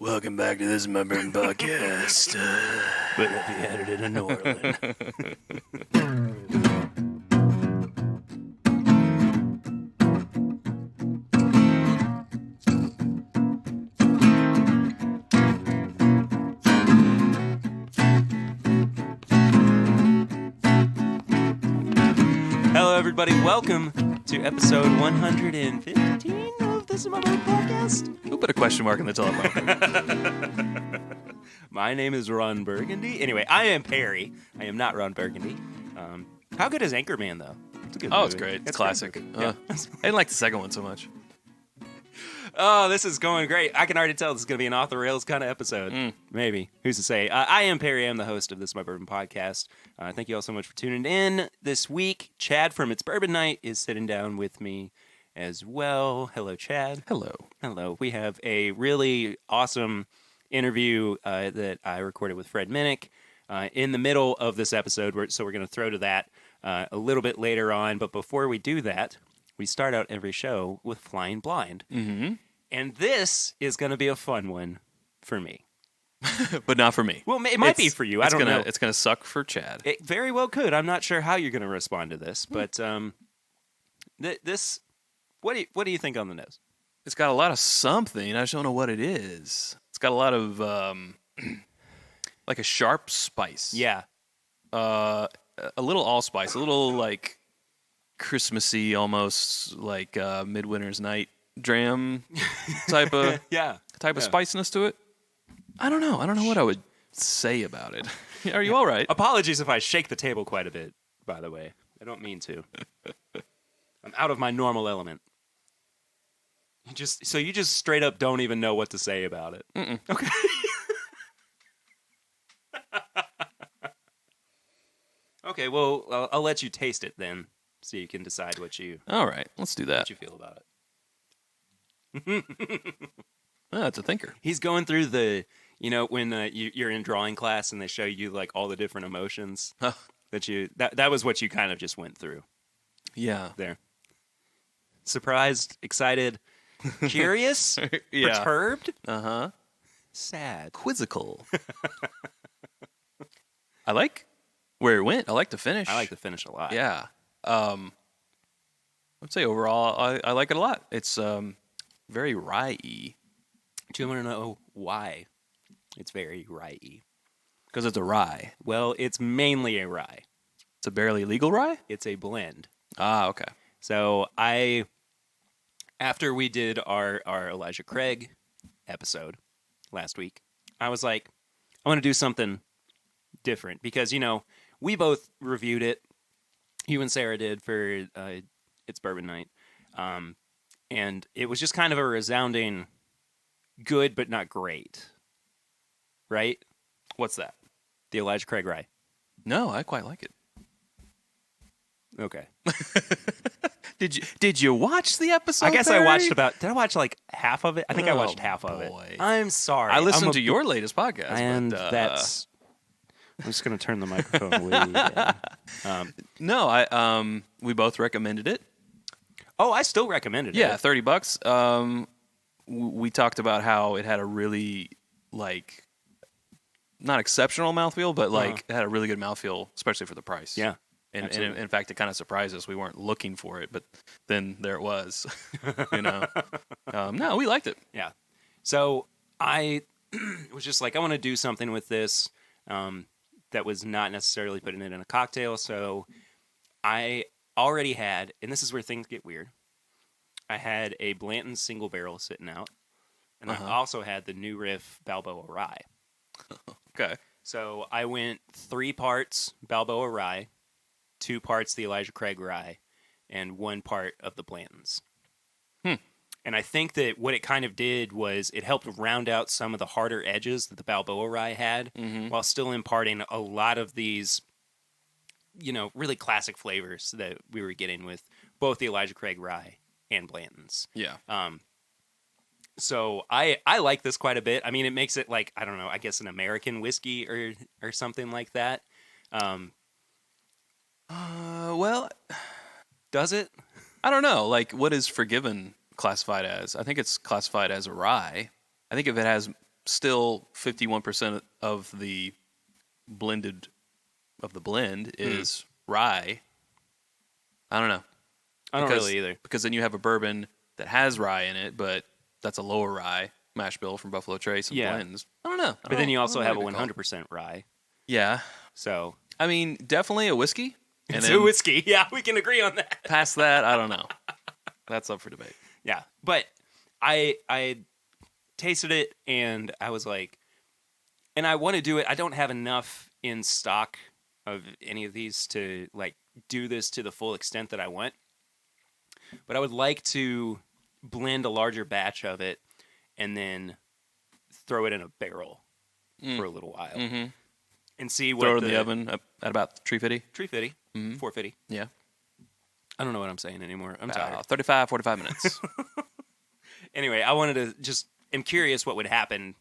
Welcome back to This Is My Bourbon Podcast. But if you had it in a New Orleans. Hello, everybody. Welcome to episode 115 of This Is My Bourbon Podcast. Who put a question mark in the telephone? My name is Ron Burgundy. Anyway, I am Perry. I am not Ron Burgundy. How good is Anchorman, though? It's a good movie. It's great. It's classic. Yeah. I didn't like the second one so much. Oh, this is going great. I can already tell this is going to be an off the rails kind of episode. Maybe. Who's to say? I am Perry. I'm the host of This Is My Bourbon Podcast. Thank you all so much for tuning in this week. Chad from It's Bourbon Night is sitting down with me as well. Hello, Chad. Hello. Hello. We have a really awesome interview that I recorded with Fred Minnick in the middle of this episode, so we're going to throw to that a little bit later on. But before we do that, we start out every show with Flying Blind. Mm-hmm. And this is going to be a fun one for me. But not for me. It might be for you. I don't know. It's going to suck for Chad. It very well could. I'm not sure how you're going to respond to this. But this, what do you think on the nose? It's got a lot of something. I just don't know what it is. It's got a lot of, like a sharp spice. Yeah. A little allspice. A little, like, Christmassy, almost like Midwinter's Night dram type of spiciness to it. I don't know what I would say about it. Are you all right? Apologies if I shake the table quite a bit, by the way. I don't mean to. I'm out of my normal element. You just straight up don't even know what to say about it. Mm-mm. Okay. Okay, well, I'll let you taste it then, so you can decide what you All right, let's do that. feel about it. It's a thinker. He's going through the, when you're in drawing class and they show you like all the different emotions that was what you kind of just went through. Yeah. There. Surprised, excited, curious, Yeah. perturbed, Uh-huh. sad, Quizzical. I like where it went. I like the finish. I like the finish a lot. Yeah. I'd say overall, I like it a lot. It's very rye-y. Do you want to know why it's very rye-y? Because it's a rye. Well, it's mainly a rye. It's a barely legal rye? It's a blend. Ah, okay. So after we did our Elijah Craig episode last week, I was like, I want to do something different because, we both reviewed it. You and Sarah did for It's Bourbon Night. And it was just kind of a resounding good but not great. Right? What's that? The Elijah Craig rye. No, I quite like it. Okay. Did you watch the episode? I guess Barry? I watched did I watch like half of it? I think I watched half of it. Boy. I'm sorry. I listened to your latest podcast. And but, that's... I'm just going to turn the microphone away. No, we both recommended it. Oh, I still recommended it. Yeah, $30. We talked about how it had a really, like, not exceptional mouthfeel, but, like, it had a really good mouthfeel, especially for the price. Yeah. And in fact, it kind of surprised us. We weren't looking for it, but then there it was. No, we liked it. Yeah. So I was just like, I want to do something with this that was not necessarily putting it in a cocktail. So I already had, and this is where things get weird, I had a Blanton single barrel sitting out, and I also had the New Riff Balboa Rye. Okay. So I went 3 parts Balboa Rye, 2 parts the Elijah Craig Rye, and 1 part of the Blantons. And I think that what it kind of did was it helped round out some of the harder edges that the Balboa Rye had, while still imparting a lot of these, really classic flavors that we were getting with both the Elijah Craig Rye and Blantons. Yeah. So I like this quite a bit. I mean, it makes it like, I don't know, I guess an American whiskey or something like that. Well, does it? I don't know. Like, what is Forgiven classified as? I think it's classified as a rye. I think if it has still 51% of the blend is rye. I don't know. I don't really either. Because then you have a bourbon that has rye in it, but that's a lower rye mash bill from Buffalo Trace and blends. I don't know. But then you also have a 100% rye. Yeah. So I mean, definitely a whiskey. It's a whiskey. Yeah, we can agree on that. Past that, I don't know. That's up for debate. Yeah, but I tasted it and I was like, and I want to do it. I don't have enough in stock of any of these to like do this to the full extent that I want. But I would like to blend a larger batch of it and then throw it in a barrel for a little while and see what. Throw it in the oven at about 350? 350, 450. Yeah. I don't know what I'm saying anymore. I'm tired. 35, 45 minutes. Anyway, I wanted to just, I'm curious what would happen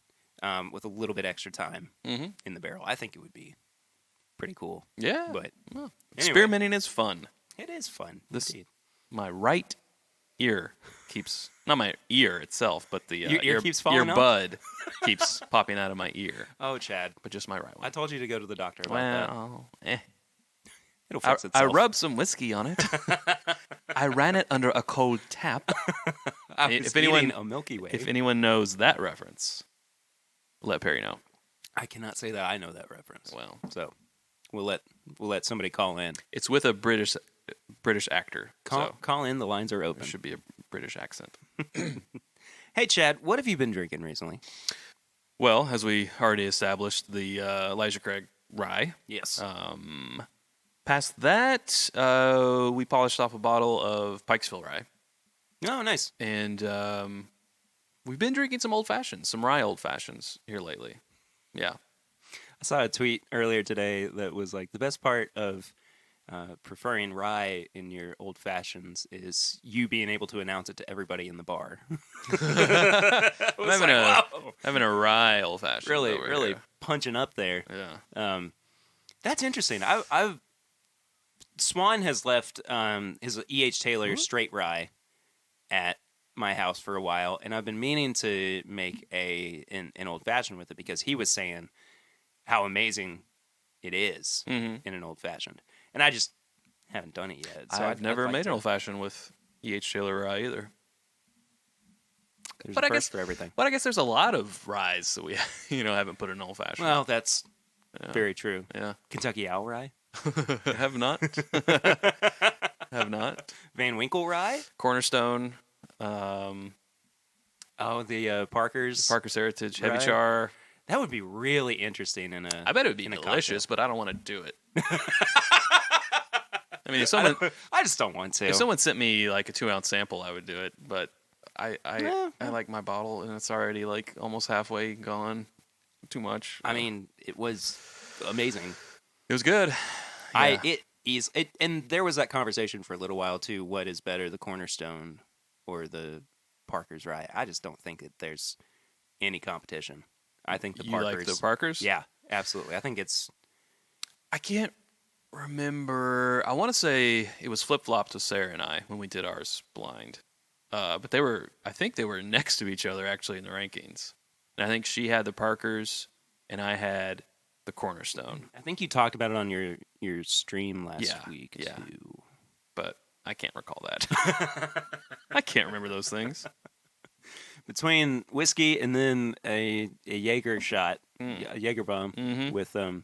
with a little bit extra time in the barrel. I think it would be pretty cool. Yeah. But anyway, experimenting is fun. It is fun. Indeed. My right ear keeps, not my ear itself, but the your ear keeps falling bud keeps popping out of my ear. Oh, Chad. But just my right one. I told you to go to the doctor about that. It'll fix itself. I rubbed some whiskey on it. I ran it under a cold tap. If anyone, a Milky Way. If anyone knows that reference, let Perry know. I cannot say that I know that reference. Well, so we'll let somebody call in. It's with a British actor. Call in. The lines are open. There should be a British accent. Hey, Chad, what have you been drinking recently? Well, as we already established, the Elijah Craig Rye. Yes. Past that, we polished off a bottle of Pikesville Rye. Oh, nice. And we've been drinking some old fashions, some rye old fashions here lately. Yeah. I saw a tweet earlier today that was like, the best part of preferring rye in your old fashions is you being able to announce it to everybody in the bar. Having a rye old fashioned. Really punching up there. Yeah. That's interesting. Swan has left his E.H. Taylor straight rye at my house for a while, and I've been meaning to make an old fashioned with it because he was saying how amazing it is in an old fashioned, and I just haven't done it yet. So I've never made an old fashioned with E.H. Taylor rye either. There's a first for everything. But I guess there's a lot of ryes that we haven't put in an old fashioned. Well, that's very true. Yeah. Kentucky Owl rye. Have not. Have not. Van Winkle rye. Cornerstone. The Parker's Heritage rye. Heavy Char. That would be really interesting in a. I bet it would be delicious, but I don't want to do it. I mean, I just don't want to. If someone sent me like a 2-ounce sample, I would do it. But I like my bottle, and it's already like almost halfway gone. Too much. I mean, it was amazing. It was good. Yeah. And there was that conversation for a little while too. What is better, the Cornerstone or the Parker's rye? I just don't think that there's any competition. I think the Parker's. You like the Parker's? Yeah, absolutely. I think it's. I can't remember. I want to say it was flip-flopped with Sarah and I when we did ours blind. But I think they were next to each other actually in the rankings. And I think she had the Parker's and I had the Cornerstone. I think you talked about it on your stream last week too. But I can't recall that. I can't remember those things. Between whiskey and then a Jaeger shot, a Jaeger bomb with a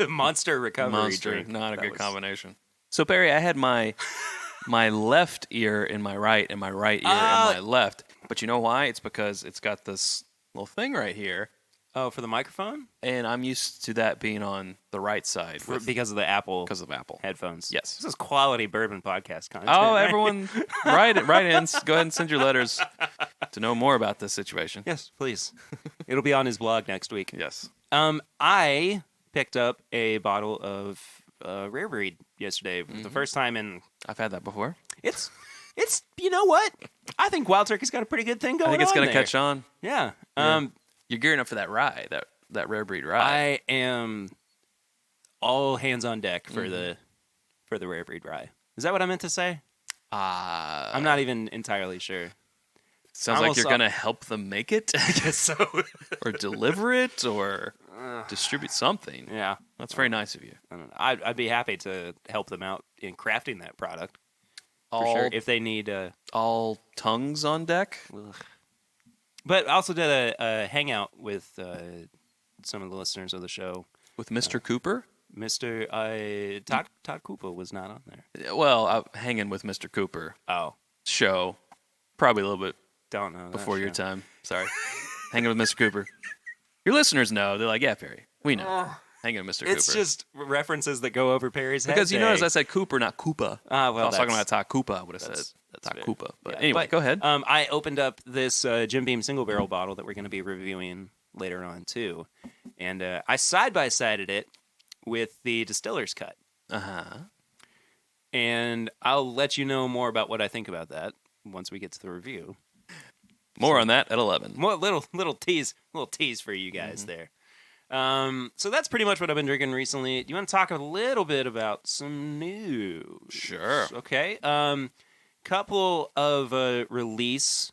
Monster recovery drink. Not a good combination. So Perry, I had my left ear in my right and my right ear in my left. But you know why? It's because it's got this little thing right here. Oh, for the microphone? And I'm used to that being on the right side. Because of the Apple. Because of Apple. Headphones. Yes. This is quality bourbon podcast content. Oh, right? Everyone, write-ins. Go ahead and send your letters to know more about this situation. Yes, please. It'll be on his blog next week. Yes. I picked up a bottle of Rare Breed yesterday for the first time in... I've had that before. It's you know what? I think Wild Turkey's got a pretty good thing going on. I think it's going to catch on. Yeah. You're gearing up for that rye, that Rare Breed rye. I am all hands on deck for the Rare Breed rye. Is that what I meant to say? I'm not even entirely sure. Sounds like you're going to help them make it? I guess so. Or deliver it, or distribute something. Yeah. That's very nice of you. I don't know. I'd be happy to help them out in crafting that product. For All, sure. If they need... all tongues on deck? Ugh. But I also did a hangout with some of the listeners of the show. With Mr. Cooper? Mr. Todd Cooper was not on there. Well, hanging with Mr. Cooper. Oh. Show. Probably a little bit Don't know. before your time. Sorry. Hanging with Mr. Cooper. Your listeners know. They're like, yeah, Perry. We know. Hanging with Mr. Cooper. It's just references that go over Perry's head. Because you notice I said Cooper, not Koopa. Well, I was talking about Todd Koopa. I would have said Todd Koopa. But anyway, go ahead. I opened up this Jim Beam single barrel bottle that we're going to be reviewing later on, too. And I side-by-sided it with the Distiller's Cut. Uh-huh. And I'll let you know more about what I think about that once we get to the review. More on that at 11. More little tease for you guys there. So that's pretty much what I've been drinking recently. You want to talk a little bit about some news? Sure. Okay. Couple of releases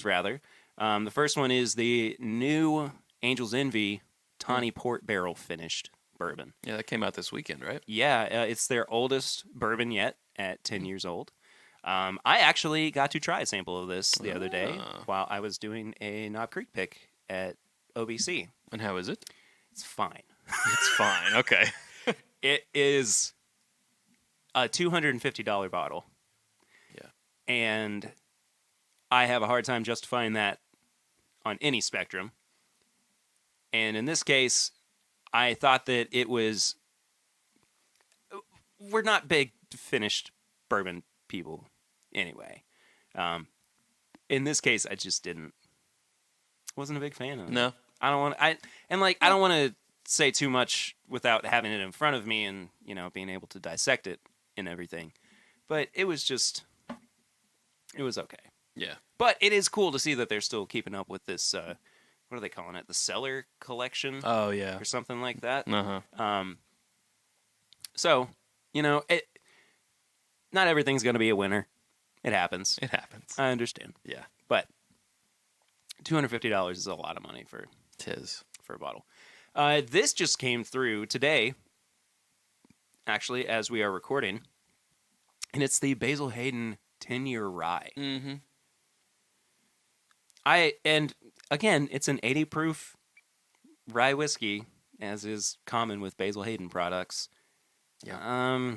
rather. The first one is the new Angel's Envy Tawny Port Barrel finished bourbon. Yeah, that came out this weekend, right? Yeah, it's their oldest bourbon yet at 10 years old. I actually got to try a sample of this the other day while I was doing a Knob Creek pick at OBC. And how is it? It's fine. It's fine. Okay. It is a $250 bottle. Yeah. And I have a hard time justifying that on any spectrum. And in this case, I thought that it was... We're not big finished bourbon people anyway. In this case, I just wasn't a big fan of it. No. I don't want to say too much without having it in front of me and, being able to dissect it and everything. But it was okay. Yeah. But it is cool to see that they're still keeping up with this, what are they calling it? The Cellar Collection? Oh, yeah. Or something like that. Uh-huh. So, not everything's going to be a winner. It happens. It happens. I understand. Yeah. But $250 is a lot of money for a bottle. This just came through today, actually, as we are recording, and it's the Basil Hayden 10-year rye. Mm-hmm. And again, it's an 80 proof rye whiskey, as is common with Basil Hayden products. Yeah.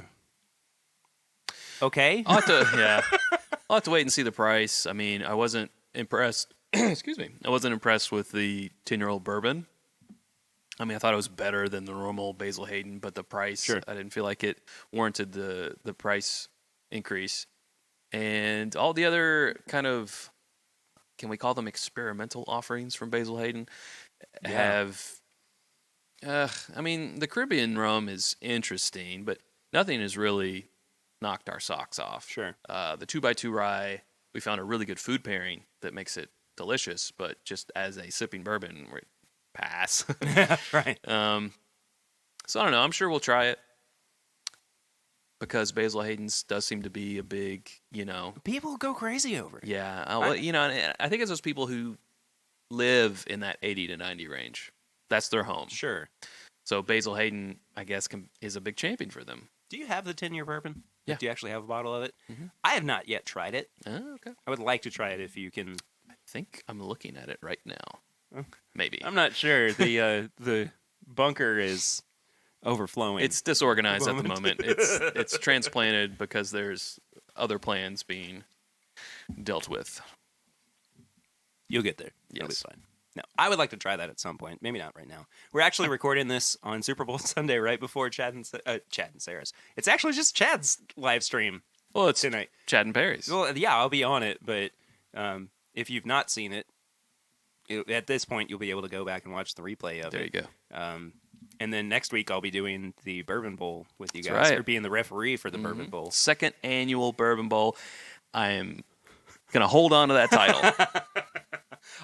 Okay. I'll have to wait and see the price. I mean, I wasn't impressed. Excuse me. I wasn't impressed with the 10-year-old bourbon. I mean, I thought it was better than the normal Basil Hayden, but the price, sure. I didn't feel like it warranted the price increase. And all the other kind of, can we call them experimental offerings from Basil Hayden, have, I mean, the Caribbean rum is interesting, but nothing has really knocked our socks off. Sure. The 2x2 rye, we found a really good food pairing that makes it delicious, but just as a sipping bourbon, we're pass. Right. So I don't know. I'm sure we'll try it because Basil Hayden's does seem to be a big, people go crazy over it. Yeah. I think it's those people who live in that 80 to 90 range. That's their home. Sure. So Basil Hayden, I guess, is a big champion for them. Do you have the 10-year bourbon? Yeah. Do you actually have a bottle of it? Mm-hmm. I have not yet tried it. Oh, okay. I would like to try it if you can. I think I'm looking at it right now. Maybe. I'm not sure. The bunker is overflowing. It's disorganized at the moment. It's transplanted because there's other plans being dealt with. You'll get there. Yes. It'll be fine. No, I would like to try that at some point. Maybe not right now. We're actually recording this on Super Bowl Sunday, right before Chad and Sarah's. It's actually just Chad's live stream. Well, it's tonight. Chad and Perry's. Well, yeah, I'll be on it, but if you've not seen it, at this point you'll be able to go back and watch the replay of it. There you go. And then next week I'll be doing the Bourbon Bowl with you guys, right. or being the referee for the Bourbon Bowl. Second annual Bourbon Bowl. I am going to hold on to that title.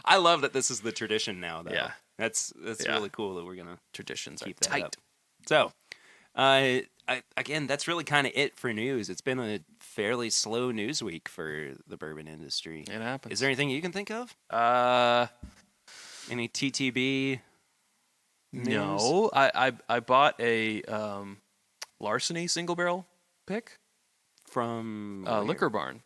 I love that this is the tradition now, though. Yeah. That's really cool that we're going to Traditions keep are that tight. up. So, Again, that's really kind of it for news. It's been a fairly slow news week for the bourbon industry. It happens. Is there anything you can think of? Any TTB news? No. I bought a larceny single barrel pick from Liquor Barn.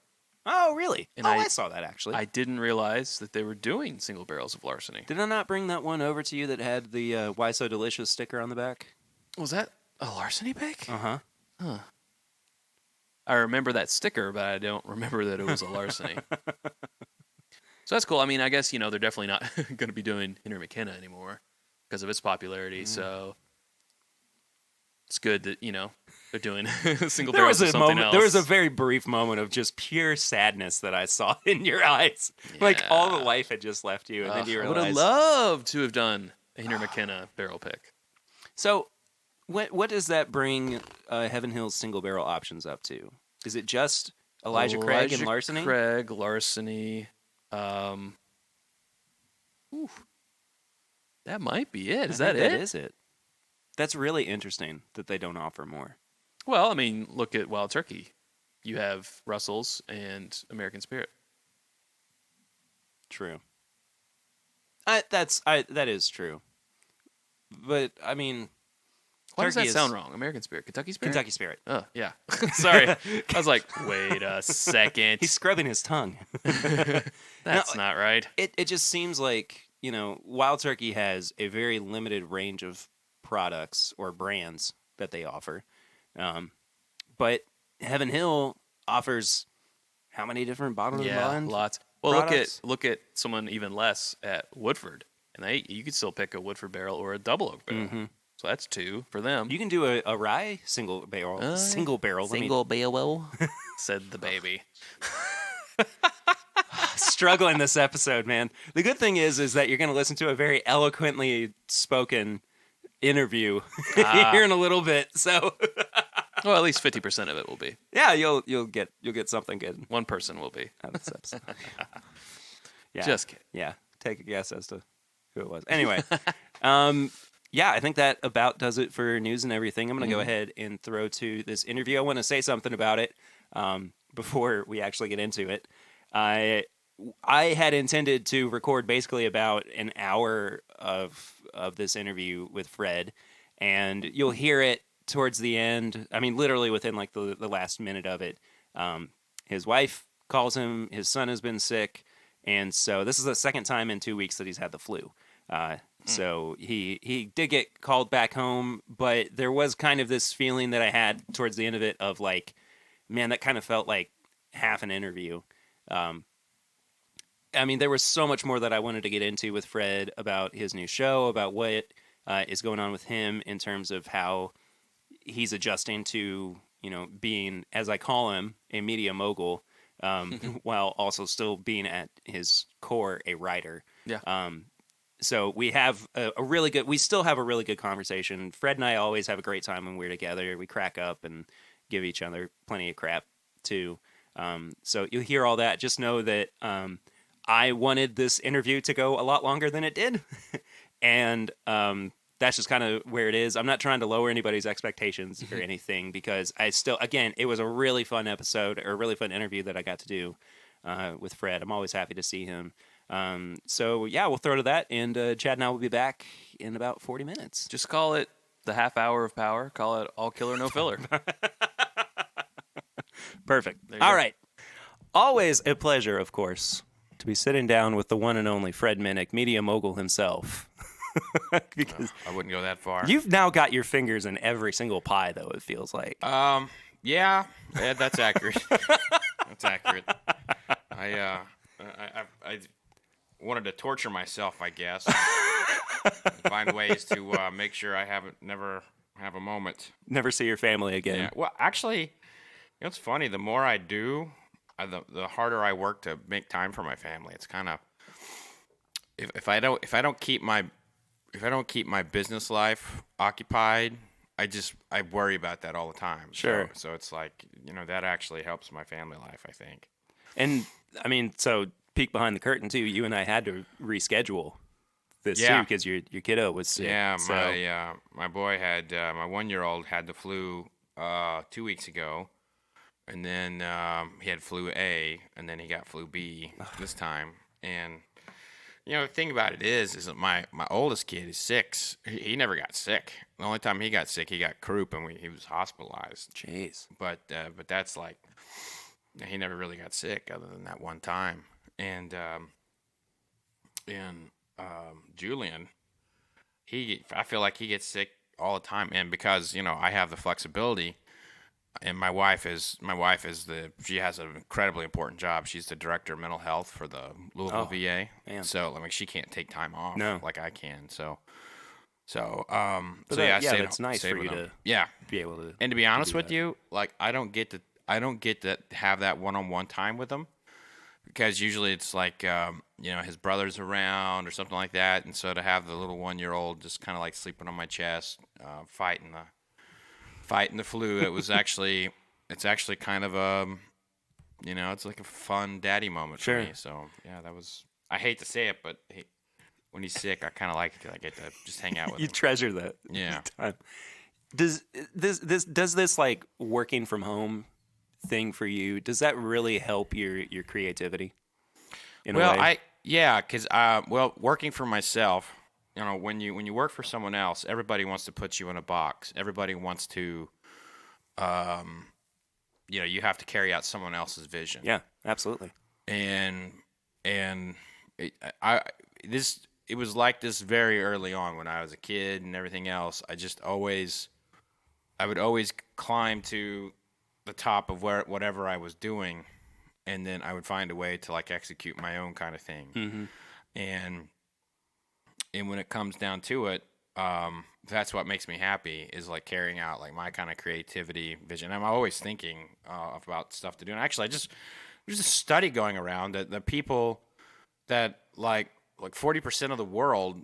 Oh, really? And I saw that, actually. I didn't realize that they were doing single barrels of larceny. Did I not bring that one over to you that had the Why So Delicious sticker on the back? Was that a larceny pick? Uh-huh. Huh. I remember that sticker, but I don't remember that it was a larceny. So that's cool. I mean, I guess, they're definitely not going to be doing Henry McKenna anymore because of its popularity. So it's good that, they're doing single barrels of something else. There was a very brief moment of just pure sadness that I saw in your eyes. Yeah. Like all the life had just left you, and then you realized... I would have loved to have done a Henry McKenna barrel pick. So what does that bring Heaven Hill's single barrel options up to? Is it just Elijah Craig and Larceny? Craig, Larceny. That might be it. Is that it? That is it. That's really interesting that they don't offer more. Well, I mean, look at Wild Turkey. You have Russell's and American Spirit. True. That is true. But I mean, why does that sound wrong? American Spirit, Kentucky Spirit. Kentucky Spirit. Oh yeah. Sorry, I was like, wait a second. He's scrubbing his tongue. That's not right. It just seems like Wild Turkey has a very limited range of products or brands that they offer, but Heaven Hill offers how many different bottles? Yeah, lots. Well, look at someone even less at Woodford, and you could still pick a Woodford barrel or a double oak barrel. Mm-hmm. So that's 2 for them. You can do a rye single barrel. Single barrel, said the baby. Struggling this episode, man. The good thing is that you're going to listen to a very eloquently spoken interview here in a little bit. So, well, at least 50% of it will be. Yeah, you'll get something good. One person will be. Out of this episode. Yeah. Just kidding. Yeah, take a guess as to who it was. Anyway, yeah, I think that about does it for news and everything. I'm going to go ahead and throw to this interview. I want to say something about it before we actually get into it. I had intended to record basically about an hour of this interview with Fred, and you'll hear it towards the end. I mean, literally within like the last minute of it. His wife calls him. His son has been sick, and so this is the second time in 2 weeks that he's had the flu. So he did get called back home, but there was kind of this feeling that I had towards the end of it of like, man, that kind of felt like half an interview. I mean, there was so much more that I wanted to get into with Fred about his new show, about what is going on with him in terms of how he's adjusting to, being, as I call him, a media mogul, while also still being at his core a writer. Yeah. So we have we still have a really good conversation. Fred and I always have a great time when we're together. We crack up and give each other plenty of crap too. So you'll hear all that. Just know that I wanted this interview to go a lot longer than it did. And that's just kind of where it is. I'm not trying to lower anybody's expectations or anything, because it was a really fun episode, or a really fun interview that I got to do with Fred. I'm always happy to see him. So yeah, we'll throw to that, and Chad and I will be back in about 40 minutes. Just call it the half hour of power. Call it all killer, no filler. Perfect. All right. Always a pleasure, of course, to be sitting down with the one and only Fred Minnick, media mogul himself. Because I wouldn't go that far. You've now got your fingers in every single pie, though, it feels like. Yeah, that's accurate. That's accurate. I wanted to torture myself, I guess. Find ways to make sure I never have a moment. Never see your family again. Yeah. Well, actually, it's funny. The more I do, the harder I work to make time for my family. It's kind of if I don't keep my business life occupied, I worry about that all the time. Sure. So it's like, that actually helps my family life, I think. And I mean, so peek behind the curtain too. You and I had to reschedule this too, because your kiddo was sick. Yeah, so. my boy had my 1-year-old had the flu 2 weeks ago, and then he had flu A, and then he got flu B this time. And the thing about it is that my oldest kid is 6. He never got sick. The only time he got sick, he got croup, and he was hospitalized. Jeez. But that's like, he never really got sick other than that one time. And Julian, I feel like he gets sick all the time, and because I have the flexibility, and my wife is she has an incredibly important job. She's the director of mental health for the Louisville VA. Man. So she can't take time off like I can. So it's nice for you to be able to. And to be honest with you, like I don't get to have that one-on-one time with him, because usually it's like his brother's around or something like that, and so to have the little 1-year-old just kind of like sleeping on my chest, fighting the flu, it's actually kind of it's like a fun daddy moment for me. So that was, I hate to say it, but when he's sick, I kind of like it because I get to just hang out with him. You treasure that. Yeah. Time. Does this like working from home thing for you, does that really help your creativity in a way? Because working for myself, when you work for someone else, everybody wants to put you in a box. Everybody wants to you have to carry out someone else's vision. Yeah, absolutely. And it was like this very early on when I was a kid and everything else. I would always climb to the top of whatever I was doing, and then I would find a way to like execute my own kind of thing. Mm-hmm. And when it comes down to it, that's what makes me happy, is like carrying out like my kind of creativity vision. I'm always thinking about stuff to do. And actually, there's a study going around that the people that like 40% of the world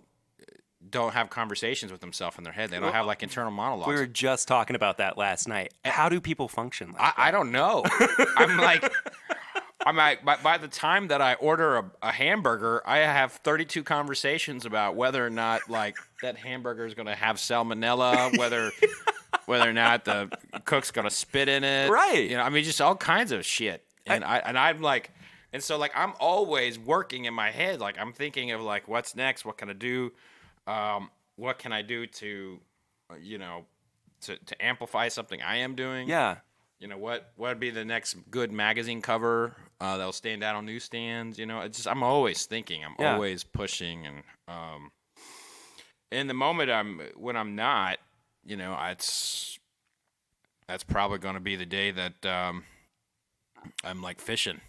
don't have conversations with themselves in their head. They don't have like internal monologues. We were just talking about that last night. How do people function like that? I don't know. I'm like, by the time that I order a hamburger, I have 32 conversations about whether or not like that hamburger is going to have salmonella, whether or not the cook's going to spit in it. Right. Just all kinds of shit. And I'm like, and so like I'm always working in my head. Like I'm thinking of like, what's next? What can I do? What can I do to amplify something I am doing? Yeah. What would be the next good magazine cover that'll stand out on newsstands? It's just, I'm always thinking, I'm always pushing, and in the moment when I'm not, that's probably going to be the day that I'm like fishing,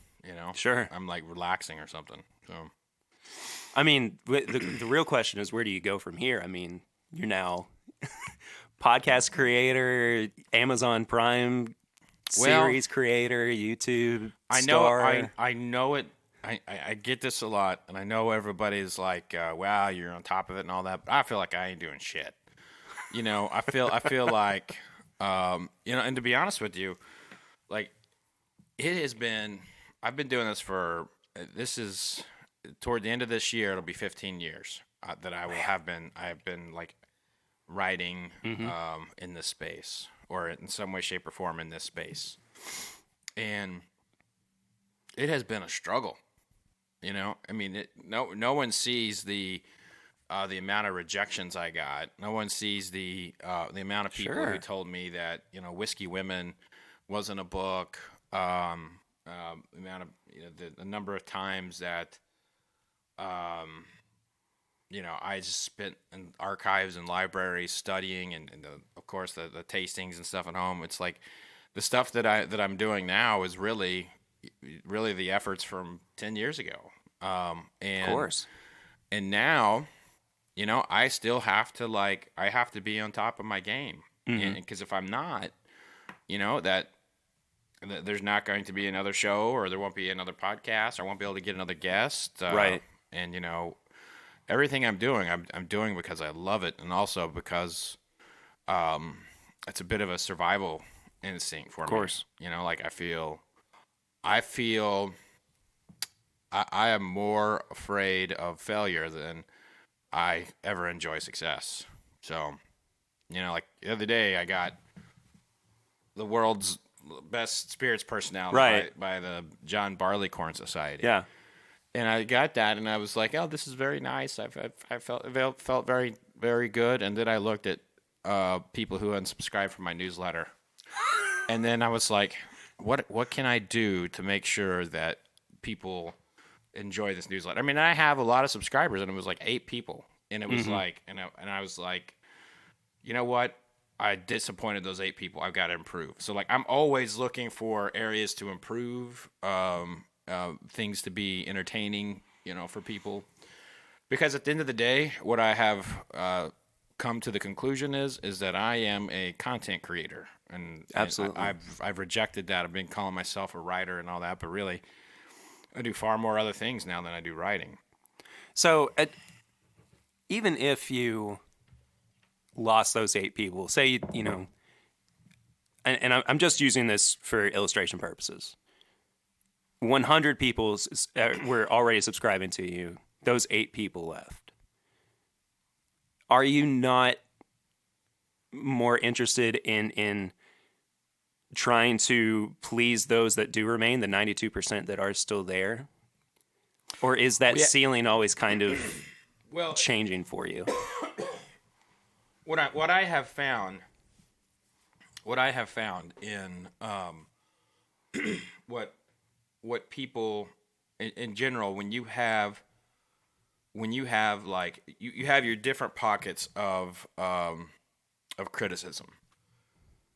Sure. I'm like relaxing or something. So, I mean, the real question is, where do you go from here? I mean, you're now podcast creator, Amazon Prime series creator, YouTube star. I know it. I get this a lot, and I know everybody's like, "Wow, you're on top of it and all that." But I feel like I ain't doing shit. I feel like, and to be honest with you, like it has been. I've been doing this for. This is toward the end of this year. It'll be 15 years that I have been like writing in this space, or in some way, shape, or form in this space. And it has been a struggle. I mean, no one sees the amount of rejections I got. No one sees the amount of people who told me that Whiskey Women wasn't a book. The amount of the number of times that I just spent in archives and libraries studying, and of course the tastings and stuff at home. It's like the stuff that I'm doing now is really the efforts from 10 years ago. And, of course. And now, I still have to be on top of my game. Mm-hmm. Because if I'm not, that there's not going to be another show, or there won't be another podcast, or I won't be able to get another guest. Right. And, everything I'm doing, I'm doing because I love it, and also because it's a bit of a survival instinct for me. Of course. I feel I am more afraid of failure than I ever enjoy success. So, like the other day, I got the world's best spirits personality by the John Barleycorn Society. Yeah. And I got that, and I was like, "Oh, this is very nice." I felt very, very good. And then I looked at people who unsubscribed from my newsletter, and then I was like, "What can I do to make sure that people enjoy this newsletter?" I mean, I have a lot of subscribers, and it was like 8 people, and it was like, and I was like, you know what? I disappointed those 8 people. I've got to improve. So like, I'm always looking for areas to improve. Things to be entertaining, for people. Because at the end of the day, what I have come to the conclusion is that I am a content creator, and absolutely, I've rejected that. I've been calling myself a writer and all that, but really, I do far more other things now than I do writing. So, even if you lost those 8 people, say and I'm just using this for illustration purposes. 100 people were already subscribing to you. Those 8 people left. Are you not more interested in trying to please those that do remain, the 92% that are still there? Or is that ceiling always kind of changing for you? What I have found in what people in general, when you have like you have your different pockets of criticism.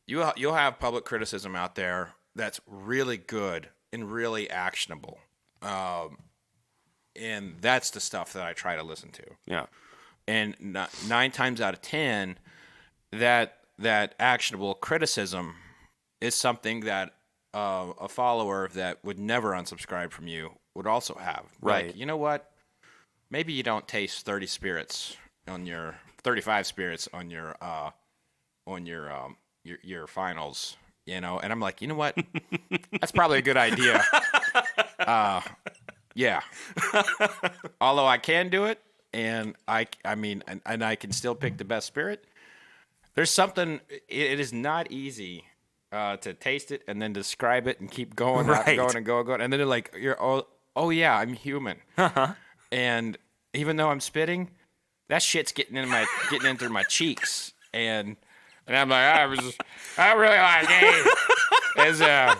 You'll have public criticism out there that's really good and really actionable, and that's the stuff that I try to listen to. Yeah, and 9 times out of 10, that actionable criticism is something that a follower that would never unsubscribe from you would also have. Right. Like, you know what? Maybe you don't taste 35 spirits on your finals, And I'm like, you know what? That's probably a good idea. Yeah. Although I can do it, and I can still pick the best spirit. There's something. It is not easy to taste it and then describe it and keep going, right. going, and then they're like, oh yeah, I'm human. Uh-huh. And even though I'm spitting, that shit's getting in through my cheeks, and I'm like, I really like A.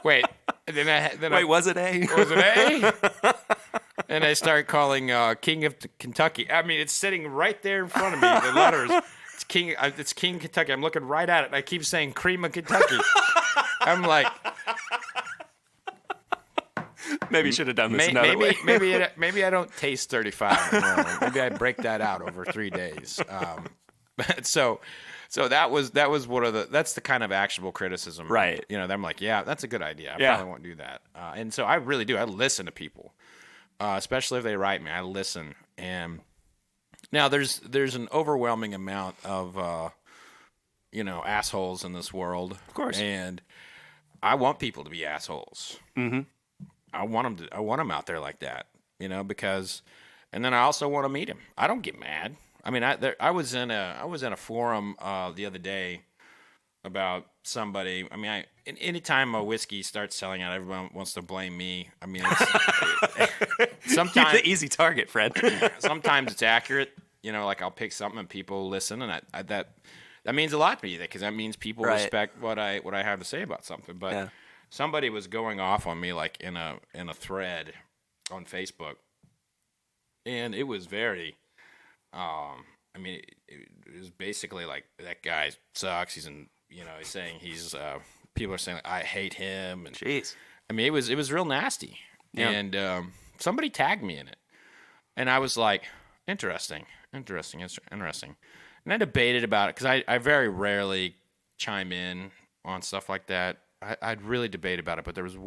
Wait. Was it A? Was it A? And I start calling King of Kentucky. I mean, it's sitting right there in front of me. The letters. It's King Kentucky. I'm looking right at it, and I keep saying Cream of Kentucky. I'm like, maybe you should have done this another way. Maybe I don't taste 35. Maybe I break that out over 3 days. So that was one of that's the kind of actionable criticism, right? I'm like, yeah, that's a good idea. I probably won't do that. And so I really do. I listen to people, especially if they write me. I listen, and now there's an overwhelming amount of assholes in this world, of course, and I want people to be assholes. Mm-hmm. I want them out there like that, because, and then I also want to meet him. I don't get mad. I mean, I was in a forum the other day about somebody. I mean, anytime a whiskey starts selling out, everyone wants to blame me. I mean, sometimes you're the easy target, Fred. Sometimes it's accurate. Like I'll pick something and people listen, and that means a lot to me, because that means people respect what I have to say about something. But somebody was going off on me, like in a thread on Facebook, and it was very. It was basically like, that guy sucks. He's saying people are saying, like, I hate him. And jeez. I mean, it was real nasty. Yeah. And somebody tagged me in it, and I was like, interesting. And I debated about it, because I very rarely chime in on stuff like that. I'd really debate about it, but there was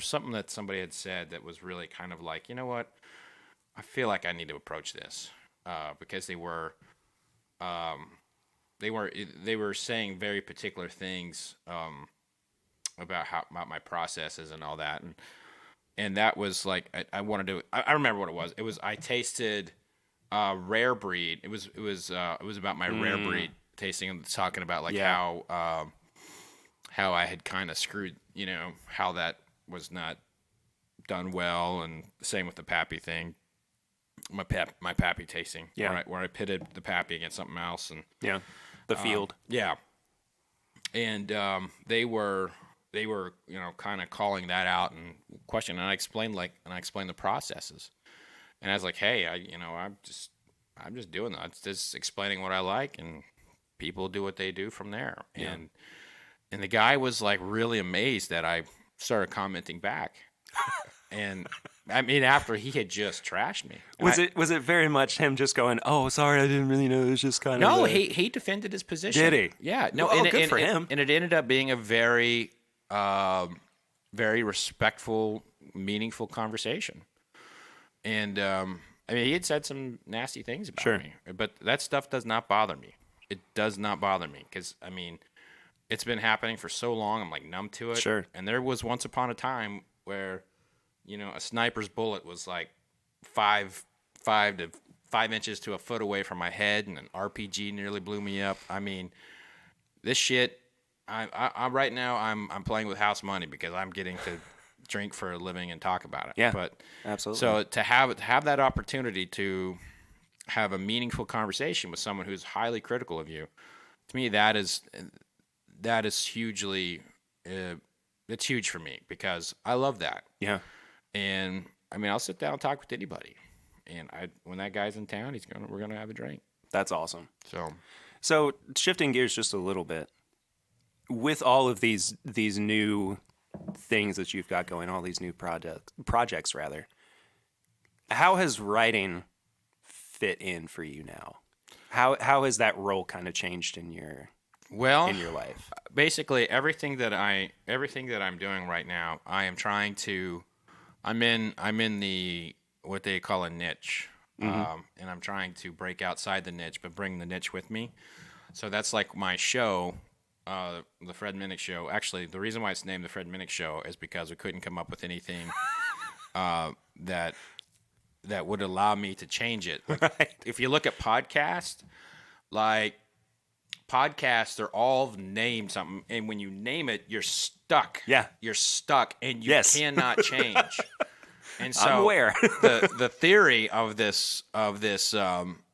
something that somebody had said that was really kind of like, you know what? I feel like I need to approach this. Because they were saying very particular things about my processes and all that, and that was like, I wanted to. I remember what it was. It was, I tasted rare breed. It was about my rare breed tasting and talking about like how I had kind of screwed, how that was not done well, and same with the Pappy thing. My Pappy tasting, where I pitted the Pappy against something else, and the field, and they were kind of calling that out and questioning, and I explained the processes, and I was like, hey, I'm just doing that, just explaining what I like, and people do what they do from there, and the guy was like really amazed that I started commenting back. And I mean, after he had just trashed me, was it very much him just going, "Oh, sorry, I didn't really know." It was just kind of no. He defended his position. Did he? Yeah. No. Well, and, good and, for him. And it ended up being a very, very respectful, meaningful conversation. And I mean, he had said some nasty things about me, but that stuff does not bother me. It does not bother me because I mean, it's been happening for so long. I'm like numb to it. Sure. And there was once upon a time where, a sniper's bullet was like 5 inches to a foot away from my head, and an RPG nearly blew me up. I mean, this shit. I right now I'm playing with house money because I'm getting to drink for a living and talk about it. Yeah, but absolutely. So to have that opportunity to have a meaningful conversation with someone who's highly critical of you, to me that is hugely. It's huge for me because I love that. Yeah. And I mean, I'll sit down and talk with anybody. And when that guy's in town, we're gonna have a drink. That's awesome. So shifting gears just a little bit, with all of these new things that you've got going, all these new projects rather, how has writing fit in for you now? How has that role kind of changed in your life? Basically, everything that I'm doing right now, I'm in the what they call a niche, and I'm trying to break outside the niche, but bring the niche with me. So that's like my show, the Fred Minnick Show. Actually, the reason why it's named the Fred Minnick Show is because we couldn't come up with anything that would allow me to change it. Right. If you look at podcasts, they're all named something, and when you name it, you're stuck. Yeah, you're stuck, and you cannot change. And so I'm aware. the theory of this, or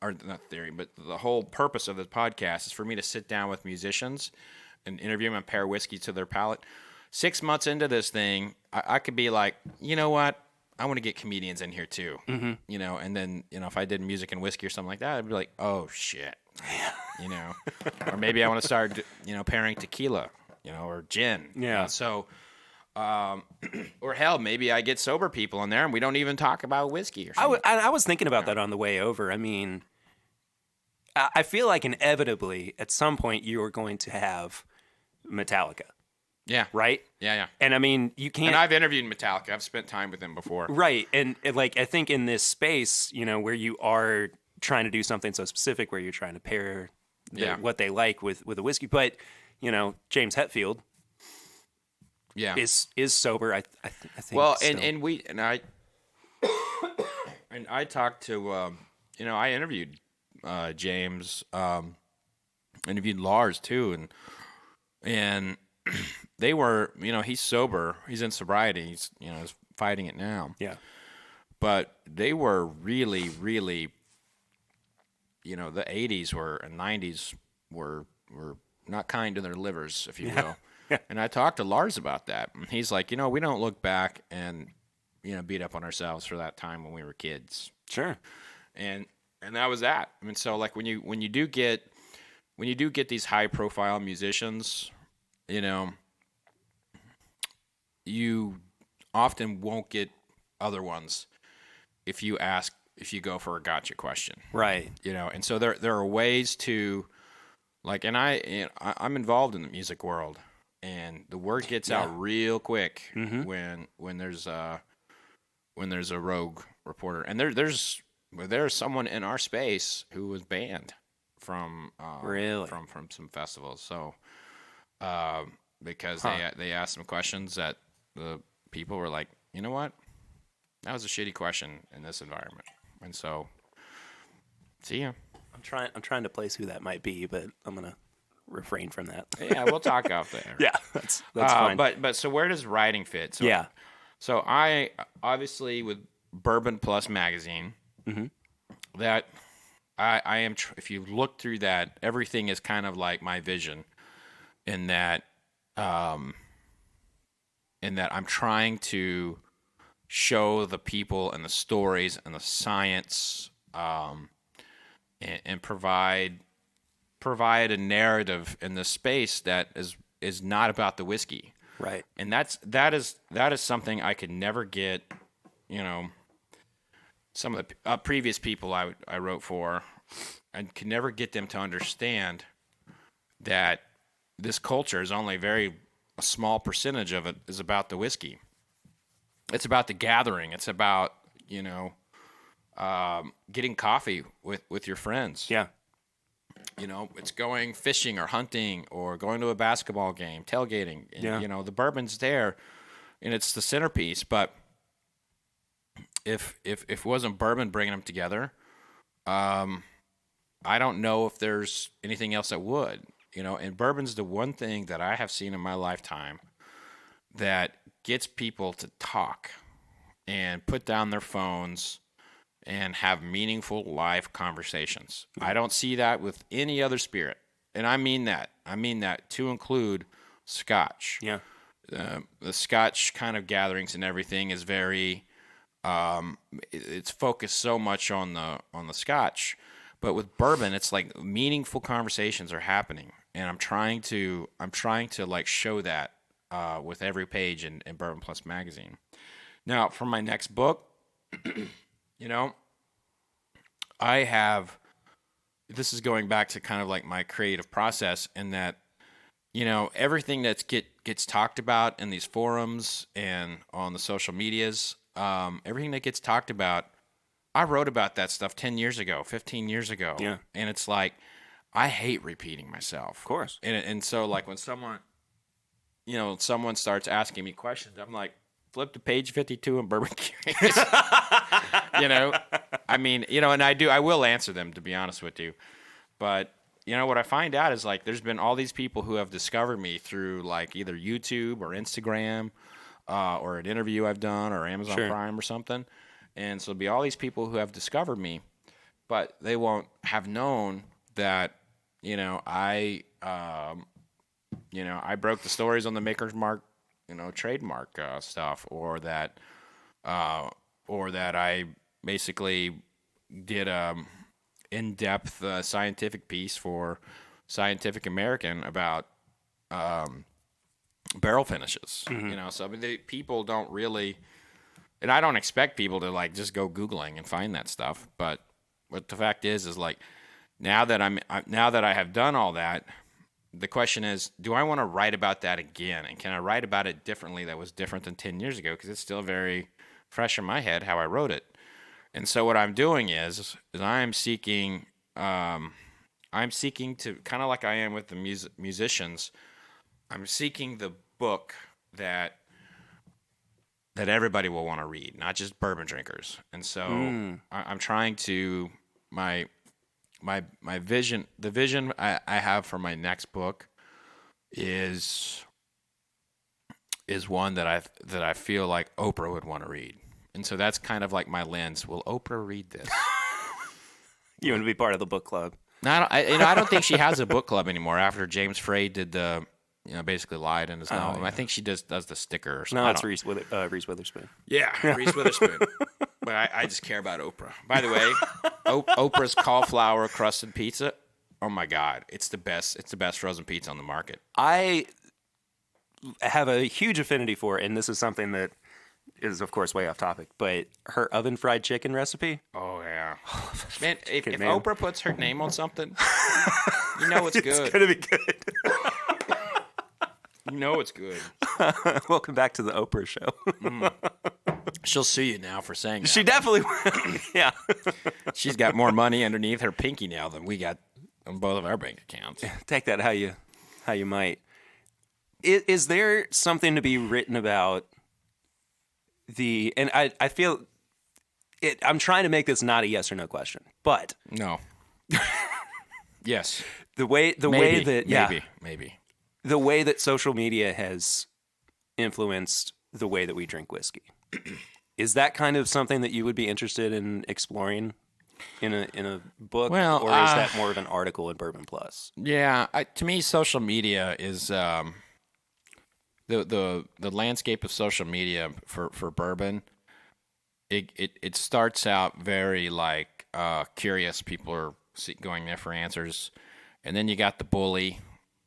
not theory, but the whole purpose of this podcast is for me to sit down with musicians and interview them and pair whiskey to their palate. 6 months into this thing, I could be like, you know what? I want to get comedians in here too. Mm-hmm. And then, if I did music and whiskey or something like that, I'd be like, oh shit. Or maybe I want to start, pairing tequila, or gin. Yeah. And so, or hell, maybe I get sober people in there and we don't even talk about whiskey or something. I was thinking about that on the way over. I mean, I feel like inevitably at some point you are going to have Metallica. Yeah. Right? Yeah. And I mean, you can't. And I've interviewed Metallica. I've spent time with them before. Right. And I think in this space, where you are trying to do something so specific, where you're trying to pair what they like with a whiskey, but James Hetfield, is sober. I think. Well, and I talked to I interviewed James, interviewed Lars too, and they were he's sober, he's in sobriety, he's he's fighting it now. Yeah, but they were really, really. The 80s and 90s were not kind to their livers, if you will. Yeah. And I talked to Lars about that. And he's like, we don't look back and, beat up on ourselves for that time when we were kids. Sure. And that was that. I mean, so like when you do get these high profile musicians, you often won't get other ones if you go for a gotcha question. Right. And so there are ways to, like, and I'm involved in the music world, and the word gets out real quick when there's a rogue reporter, and there's someone in our space who was banned from from some festivals. So because they asked some questions that the people were like, you know what, that was a shitty question in this environment. And so See ya. I'm trying to place who that might be, but I'm gonna refrain from that. Yeah, we'll talk off there. Yeah, that's fine. But so where does writing fit? So, yeah. So I obviously with Bourbon Plus magazine, that I am. If you look through that, everything is kind of like my vision, in that I'm trying to show the people and the stories and the science, and provide a narrative in this space that is not about the whiskey. Right. And that is something I could never get, some of the previous people I wrote for, I could never get them to understand that this culture is only a small percentage of it is about the whiskey. It's about the gathering. It's about, getting coffee with your friends. Yeah. It's going fishing or hunting or going to a basketball game, tailgating. And, the bourbon's there, and it's the centerpiece. But if it wasn't bourbon bringing them together, I don't know if there's anything else that would. And bourbon's the one thing that I have seen in my lifetime that gets people to talk and put down their phones and have meaningful live conversations. I don't see that with any other spirit. And I mean that. To include Scotch. Yeah. The Scotch kind of gatherings and everything is very, it's focused so much on the Scotch. But with bourbon, it's like meaningful conversations are happening. And I'm trying to like show that with every page in Bourbon Plus magazine. Now, for my next book, this is going back to kind of like my creative process, in that, everything that gets talked about in these forums and on the social medias, everything that gets talked about, I wrote about that stuff 10 years ago, 15 years ago. Yeah. And it's like, I hate repeating myself. Of course. And so like when someone starts asking me questions, I'm like, flip to page 52 in Bourbon Curious. And I will answer them, to be honest with you. But, what I find out is like there's been all these people who have discovered me through like either YouTube or Instagram, or an interview I've done, or Amazon Prime or something. And so there'll be all these people who have discovered me, but they won't have known that, I broke the stories on the Maker's Mark, trademark stuff, or that I basically did in-depth scientific piece for Scientific American about barrel finishes. So people don't really, and I don't expect people to like just go Googling and find that stuff. But what the fact is like now that I have done all that, the question is, do I want to write about that again? And can I write about it differently that was different than 10 years ago? Because it's still very fresh in my head how I wrote it. And so what I'm doing is I'm seeking to, kind of like I am with the musicians, I'm seeking the book that everybody will want to read, not just bourbon drinkers. And so I'm trying to, my vision, the vision I have for my next book is one that I feel like Oprah would want to read. And so that's kind of like my lens. Will Oprah read this? You want to be part of the book club? No, I don't think she has a book club anymore after James Frey did the, basically lied in his album. Yeah. I think she does the sticker or something. No, it's Reese Witherspoon. Yeah, Reese Witherspoon. But I just care about Oprah. By the way, Oprah's cauliflower crusted pizza. Oh my God, it's the best. It's the best frozen pizza on the market. I have a huge affinity for it, and this is something that is, of course, way off topic, but her oven fried chicken recipe. Oh, yeah. Man, if Oprah puts her name on something, you know it's good. It's going to be good. You know it's good. Welcome back to the Oprah show. She'll sue you now for saying that. She definitely will. Yeah. She's got more money underneath her pinky nail than we got on both of our bank accounts. Take that how you might. Is there something to be written about and I feel it, I'm trying to make this not a yes or no question, but no. Yes. The way that maybe the way that social media has influenced the way that we drink whiskey. Is that kind of something that you would be interested in exploring in a book, Well, or is that more of an article in Bourbon Plus? Yeah, to me, social media is the landscape of social media for bourbon. It starts out very like curious. People are going there for answers, and then you got the bully,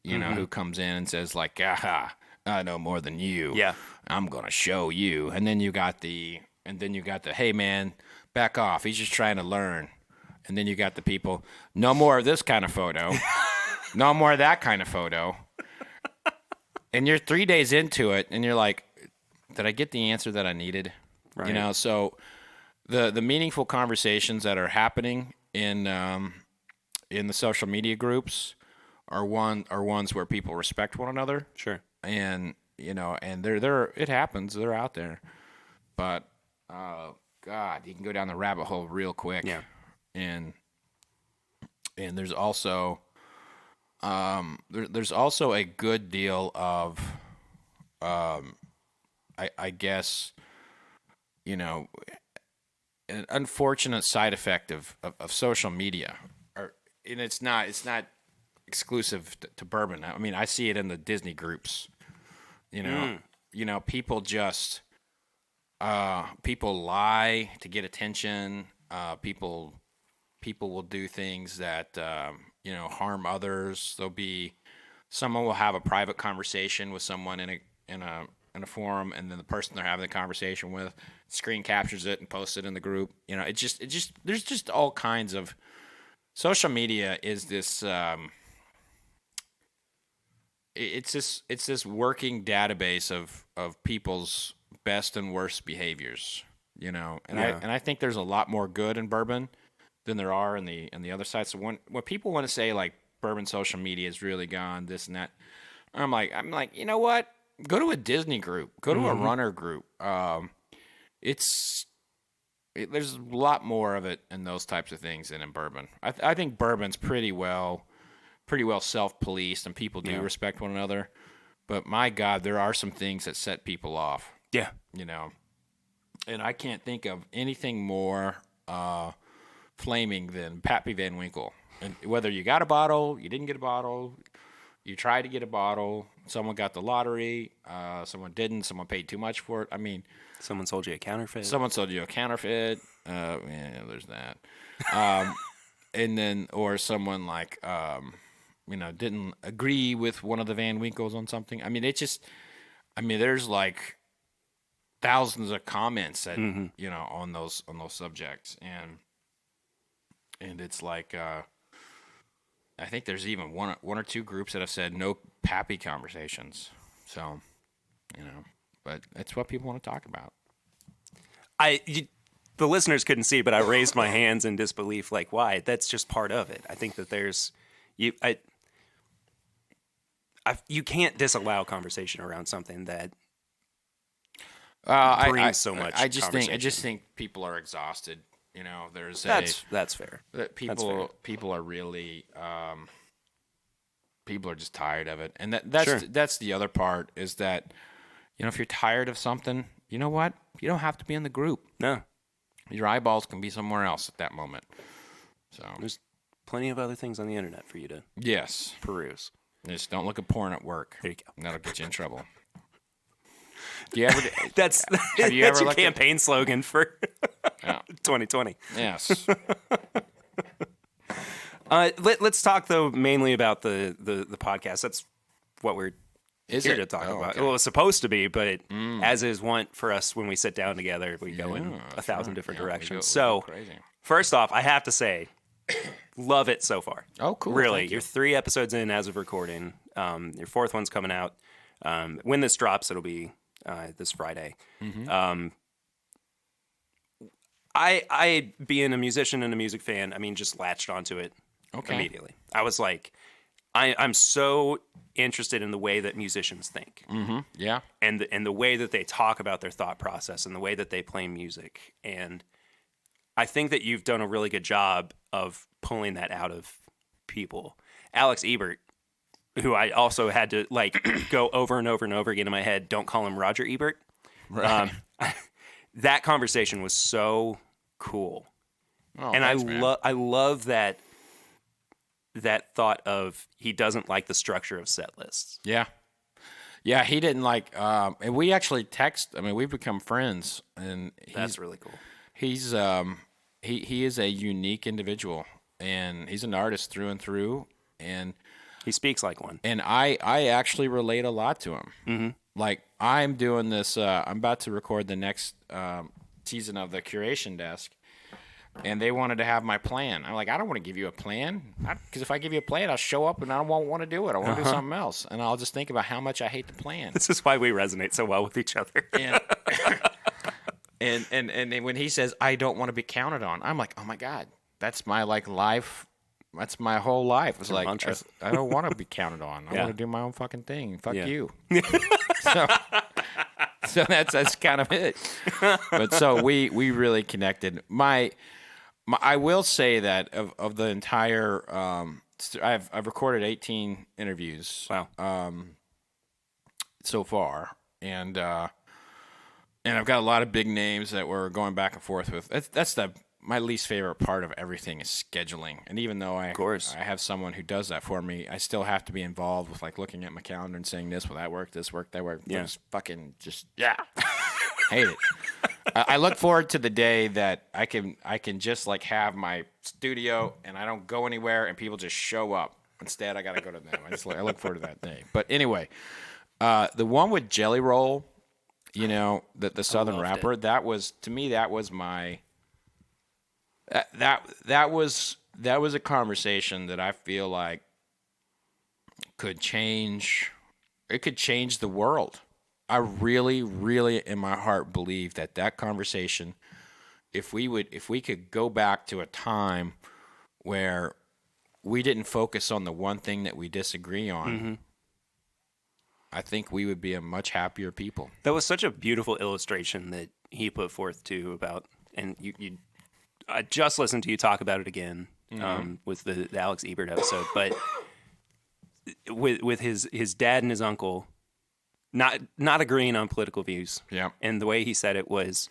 you know, who comes in and says like, "Aha, I know more than you. Yeah, I'm gonna show you." And then you got the hey man, back off. He's just trying to learn. And then you got the people, no more of this kind of photo, no more of that kind of photo. And you're 3 days into it, and you're like, did I get the answer that I needed? right. You know, so the meaningful conversations that are happening in the social media groups are ones where people respect one another. Sure. And you know, and they're it happens. They're out there, but God, you can go down the rabbit hole real quick. Yeah. And there's also there's also a good deal of I guess, you know, an unfortunate side effect of social media, and it's not exclusive to bourbon. I mean, I see it in the Disney groups. You know, people just people lie to get attention. People will do things that you know, harm others. Someone will have a private conversation with someone in a forum, and then the person they're having the conversation with screen captures it and posts it in the group. You know, it just there's just all kinds of social media is this it's this working database of people's best and worst behaviors, you know. And I think there's a lot more good in bourbon than there are in the other side. So when people want to say like bourbon social media is really gone, this and that, I'm like, you know what? Go to a Disney group, go to a runner group. There's a lot more of it in those types of things than in bourbon. I think bourbon's pretty well self-policed, and people do respect one another. But my God, there are some things that set people off. Yeah. You know, and I can't think of anything more flaming than Pappy Van Winkle. And whether you got a bottle, you didn't get a bottle, you tried to get a bottle, someone got the lottery, someone didn't, someone paid too much for it. I mean, someone sold you a counterfeit. Yeah, there's that. And then, or someone like, you know, didn't agree with one of the Van Winkles on something. I mean, there's like thousands of comments that, you know, on those subjects. And it's like, I think there's even one or two groups that have said no Pappy conversations. So, you know, but it's what people want to talk about. The listeners couldn't see, but I raised my hands in disbelief. Like, why? That's just part of it. I think that there's you can't disallow conversation around something that brings so much. I just think people are exhausted. You know, that's fair. That people are really people are just tired of it, and that's the other part is that, you know, if you're tired of something, you know what? You don't have to be in the group. No, your eyeballs can be somewhere else at that moment. So there's plenty of other things on the internet for you to peruse. Just don't look at porn at work. There you go. That'll get you in trouble. Do you ever? That's your campaign slogan for 2020. Yes. Let's talk though mainly about the podcast. That's what we're here to talk about. Okay. Well, it's supposed to be, but as is wont for us when we sit down together, we go in 1,000 different directions. We go crazy. First off, I have to say, love it so far. Oh, cool. Really, you're 3 episodes in as of recording. Your 4th one's coming out. When this drops, it'll be this Friday. I being a musician and a music fan, I mean, just latched onto it immediately. I was like, I'm so interested in the way that musicians think. Yeah. And the way that they talk about their thought process and the way that they play music. And I think that you've done a really good job of pulling that out of people. Alex Ebert, who I also had to go over and over and over again in my head, don't call him Roger Ebert. Right. That conversation was so cool. Oh, and thanks, I love that thought of he doesn't like the structure of set lists. Yeah. Yeah, he didn't like, and we actually text. I mean, we've become friends, and That's really cool. He's he is a unique individual, and he's an artist through and through, and he speaks like one. And I actually relate a lot to him. Mm-hmm. Like I'm doing this. I'm about to record the next season of the Curation Desk, and they wanted to have my plan. I'm like, I don't want to give you a plan, because if I give you a plan, I'll show up and I won't want to do it. I want to do something else, and I'll just think about how much I hate the plan. This is why we resonate so well with each other. And when he says, I don't want to be counted on, I'm like, oh my God, that's my life. That's my whole life. It's like, I don't want to be counted on. I want to do my own fucking thing. Fuck you. So that's kind of it. But so we really connected. I will say that of the entire, I've recorded 18 interviews. Wow. So far, and I've got a lot of big names that we're going back and forth with. That's my least favorite part of everything is scheduling. And even though I have someone who does that for me, I still have to be involved with looking at my calendar and saying will that work, this work, that work. Yeah. Just fucking hate it. I look forward to the day that I can just have my studio and I don't go anywhere and people just show up. Instead, I got to go to them. I look forward to that day. But anyway, the one with Jelly Roll, the Southern rapper, that was my that was a conversation that I feel like could change the world. I really, really in my heart believe that conversation, if we could go back to a time where we didn't focus on the one thing that we disagree on, mm-hmm. I think we would be a much happier people. That was such a beautiful illustration that he put forth too about, and I just listened to you talk about it again, mm-hmm. With the Alex Ebert episode, but with his dad and his uncle not agreeing on political views. Yeah. And the way he said it was,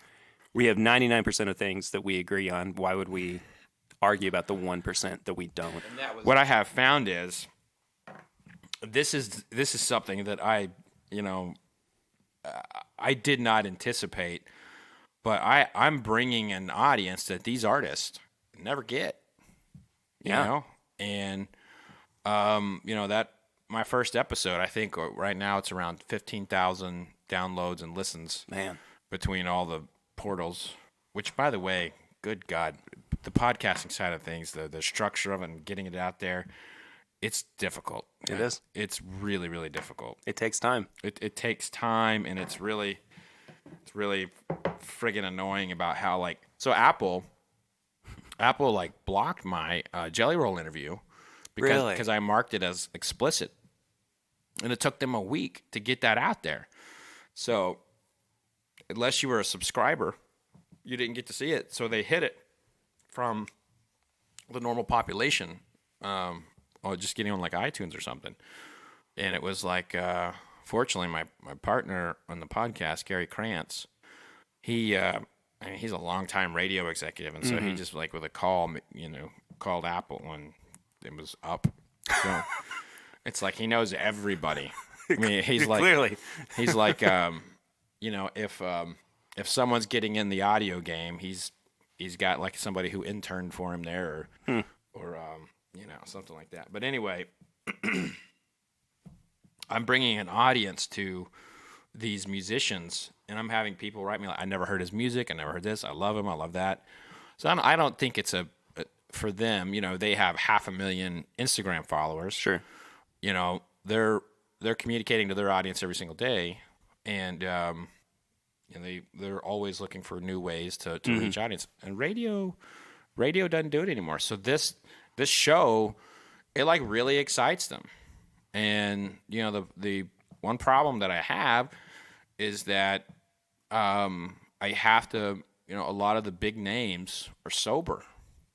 we have 99% of things that we agree on. Why would we argue about the 1% that we don't? What I have found is this is something that I did not anticipate, but I'm bringing an audience that these artists never get. You know? And that my first episode, I think right now it's around 15,000 downloads and listens. Man, between all the portals, which by the way, good God, the podcasting side of things, the structure of it and getting it out there, it's difficult. It is. It's really, really difficult. It takes time. It takes time, and it's really friggin' annoying about how so Apple blocked my Jelly Roll interview because I marked it as explicit, and it took them a week to get that out there. So unless you were a subscriber, you didn't get to see it. So they hid it from the normal population, or just getting on iTunes or something. And it was fortunately, my partner on the podcast, Gary Krantz, he's a longtime radio executive, and so mm-hmm. he just with a call, called Apple when it was up. So it's he knows everybody. I mean, he's clearly he's if someone's getting in the audio game, he's got somebody who interned for him there, or something like that. But anyway, I'm bringing an audience to these musicians, and I'm having people write me I never heard his music, I never heard this, I love him, I love that. So I don't think it's for them. They have 500,000 Instagram followers. Sure. They're communicating to their audience every single day, and they're always looking for new ways to mm-hmm. reach audience. And radio doesn't do it anymore. So this show, it really excites them. And the one problem that I have is that I have to a lot of the big names are sober.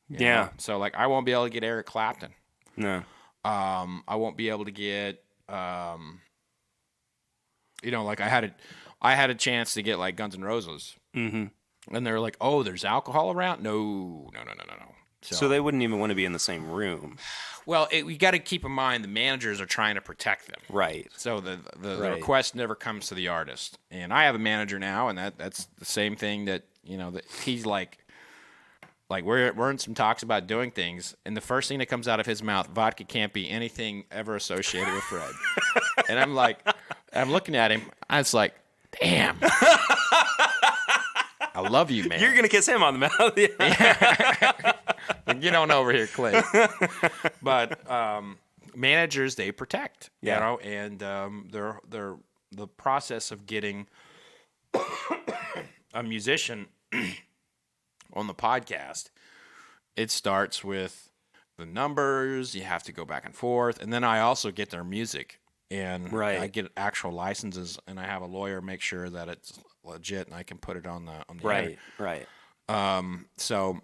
Yeah. Know? So like I won't be able to get Eric Clapton. No. I won't be able to get like I had a chance to get like Guns N' Roses. Mm-hmm. And they're like, "Oh, there's alcohol around?" No. So they wouldn't even want to be in the same room. Well, we got to keep in mind the managers are trying to protect them. Right. So the request never comes to the artist. And I have a manager now, and that's the same thing that that he's like we're in some talks about doing things, and the first thing that comes out of his mouth, vodka can't be anything ever associated with Fred. And I'm looking at him. I was like, damn. I love you, man. You're gonna kiss him on the mouth. Yeah. Get on over here, Clay. But managers, they protect, and they're the process of getting a musician on the podcast. It starts with the numbers. You have to go back and forth, and then I also get their music, and I get actual licenses, and I have a lawyer make sure that it's legit, and I can put it on the air. Right. So,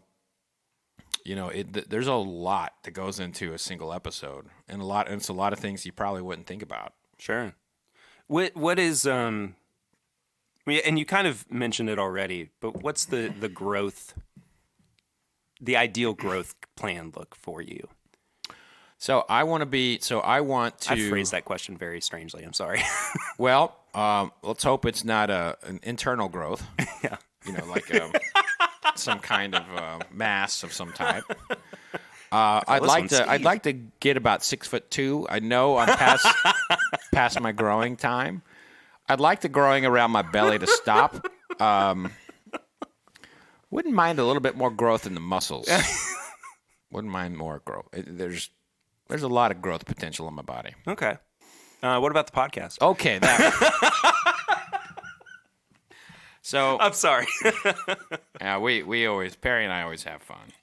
there's a lot that goes into a single episode, and it's a lot of things you probably wouldn't think about. Sure. What is and you kind of mentioned it already, but what's the growth, the ideal growth plan look for you? So I want to. I phrased that question very strangely. I'm sorry. Well, let's hope it's not an internal growth. Yeah. Like some kind of mass of some type. I'd like to get about 6'2". I know I'm past my growing time. I'd like the growing around my belly to stop. Wouldn't mind a little bit more growth in the muscles. Wouldn't mind more growth. There's a lot of growth potential in my body. Okay. What about the podcast? Okay, that. So I'm sorry. Yeah, Perry and I always have fun.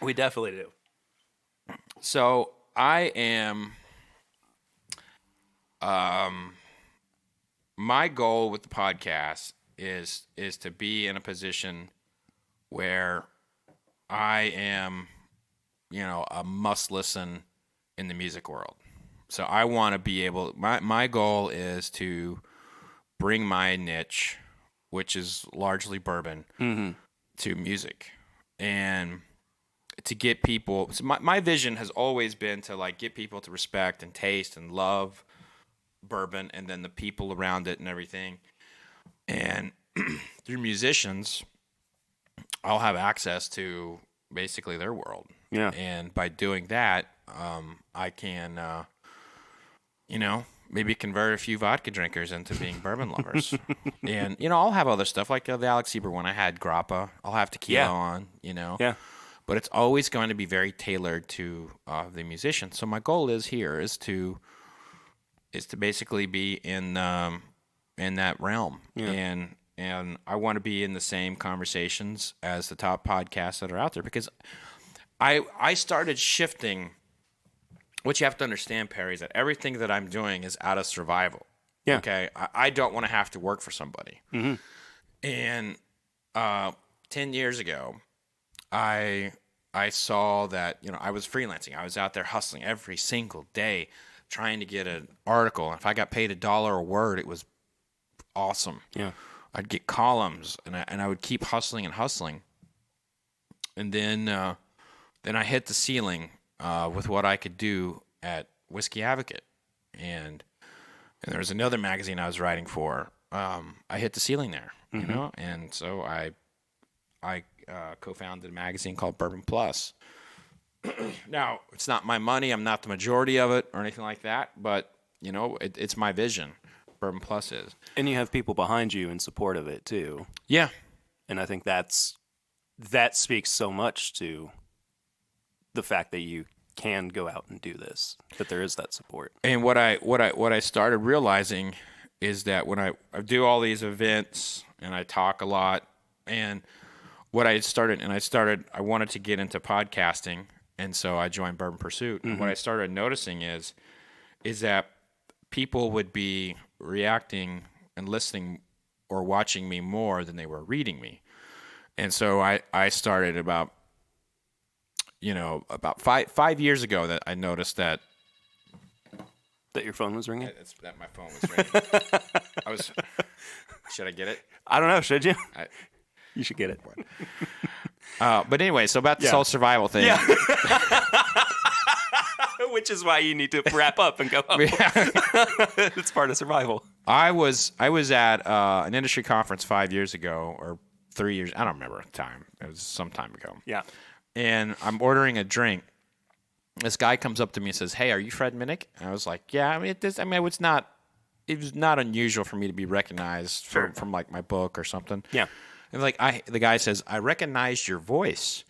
We definitely do. So I am. My goal with the podcast is to be in a position where I am, a must listen in the music world. So I want to be able. My goal is to bring my niche, which is largely bourbon, to music, and to get people. So my vision has always been to get people to respect and taste and love bourbon, and then the people around it and everything. And through musicians, I'll have access to basically their world. Yeah. And by doing that, I can, maybe convert a few vodka drinkers into being bourbon lovers. And, I'll have other stuff like the Alex Sieber one. I had grappa. I'll have tequila on, Yeah. But it's always going to be very tailored to the musician. So my goal is to basically be in that realm. Yeah. And I want to be in the same conversations as the top podcasts that are out there, because I started shifting. What you have to understand, Perry, is that everything that I'm doing is out of survival. Yeah. Okay. I don't want to have to work for somebody. Mm-hmm. And 10 years ago, I saw that, I was freelancing. I was out there hustling every single day, trying to get an article. If I got paid $1 a word, it was awesome. Yeah. I'd get columns, and I would keep hustling and hustling. And then I hit the ceiling with what I could do at Whiskey Advocate, and there was another magazine I was writing for. I hit the ceiling there, and so I co-founded a magazine called Bourbon Plus. Now, it's not my money. I'm not the majority of it or anything like that, but it's my vision. Bourbon Plus is. And you have people behind you in support of it too. Yeah. And I think that speaks so much to the fact that you can go out and do this, that there is that support. And what I started realizing is that when I do all these events and I talk a lot, and I wanted to get into podcasting, and so I joined Bourbon Pursuit. Mm-hmm. What I started noticing is that people would be reacting and listening or watching me more than they were reading me. And so I started about 5 years ago that I noticed that your phone was ringing. That my phone was ringing. Should I get it? I don't know. Should you? You should get it. But anyway, so about this whole survival thing. Yeah. Which is why you need to wrap up and go home. Yeah. It's part of survival. I was at an industry conference 5 years ago or 3 years. I don't remember the time. It was some time ago. Yeah. And I'm ordering a drink. This guy comes up to me and says, "Hey, are you Fred Minnick?" And I was like, "Yeah." I mean, it was not unusual for me to be recognized from like my book or something. Yeah. And the guy says, "I recognized your voice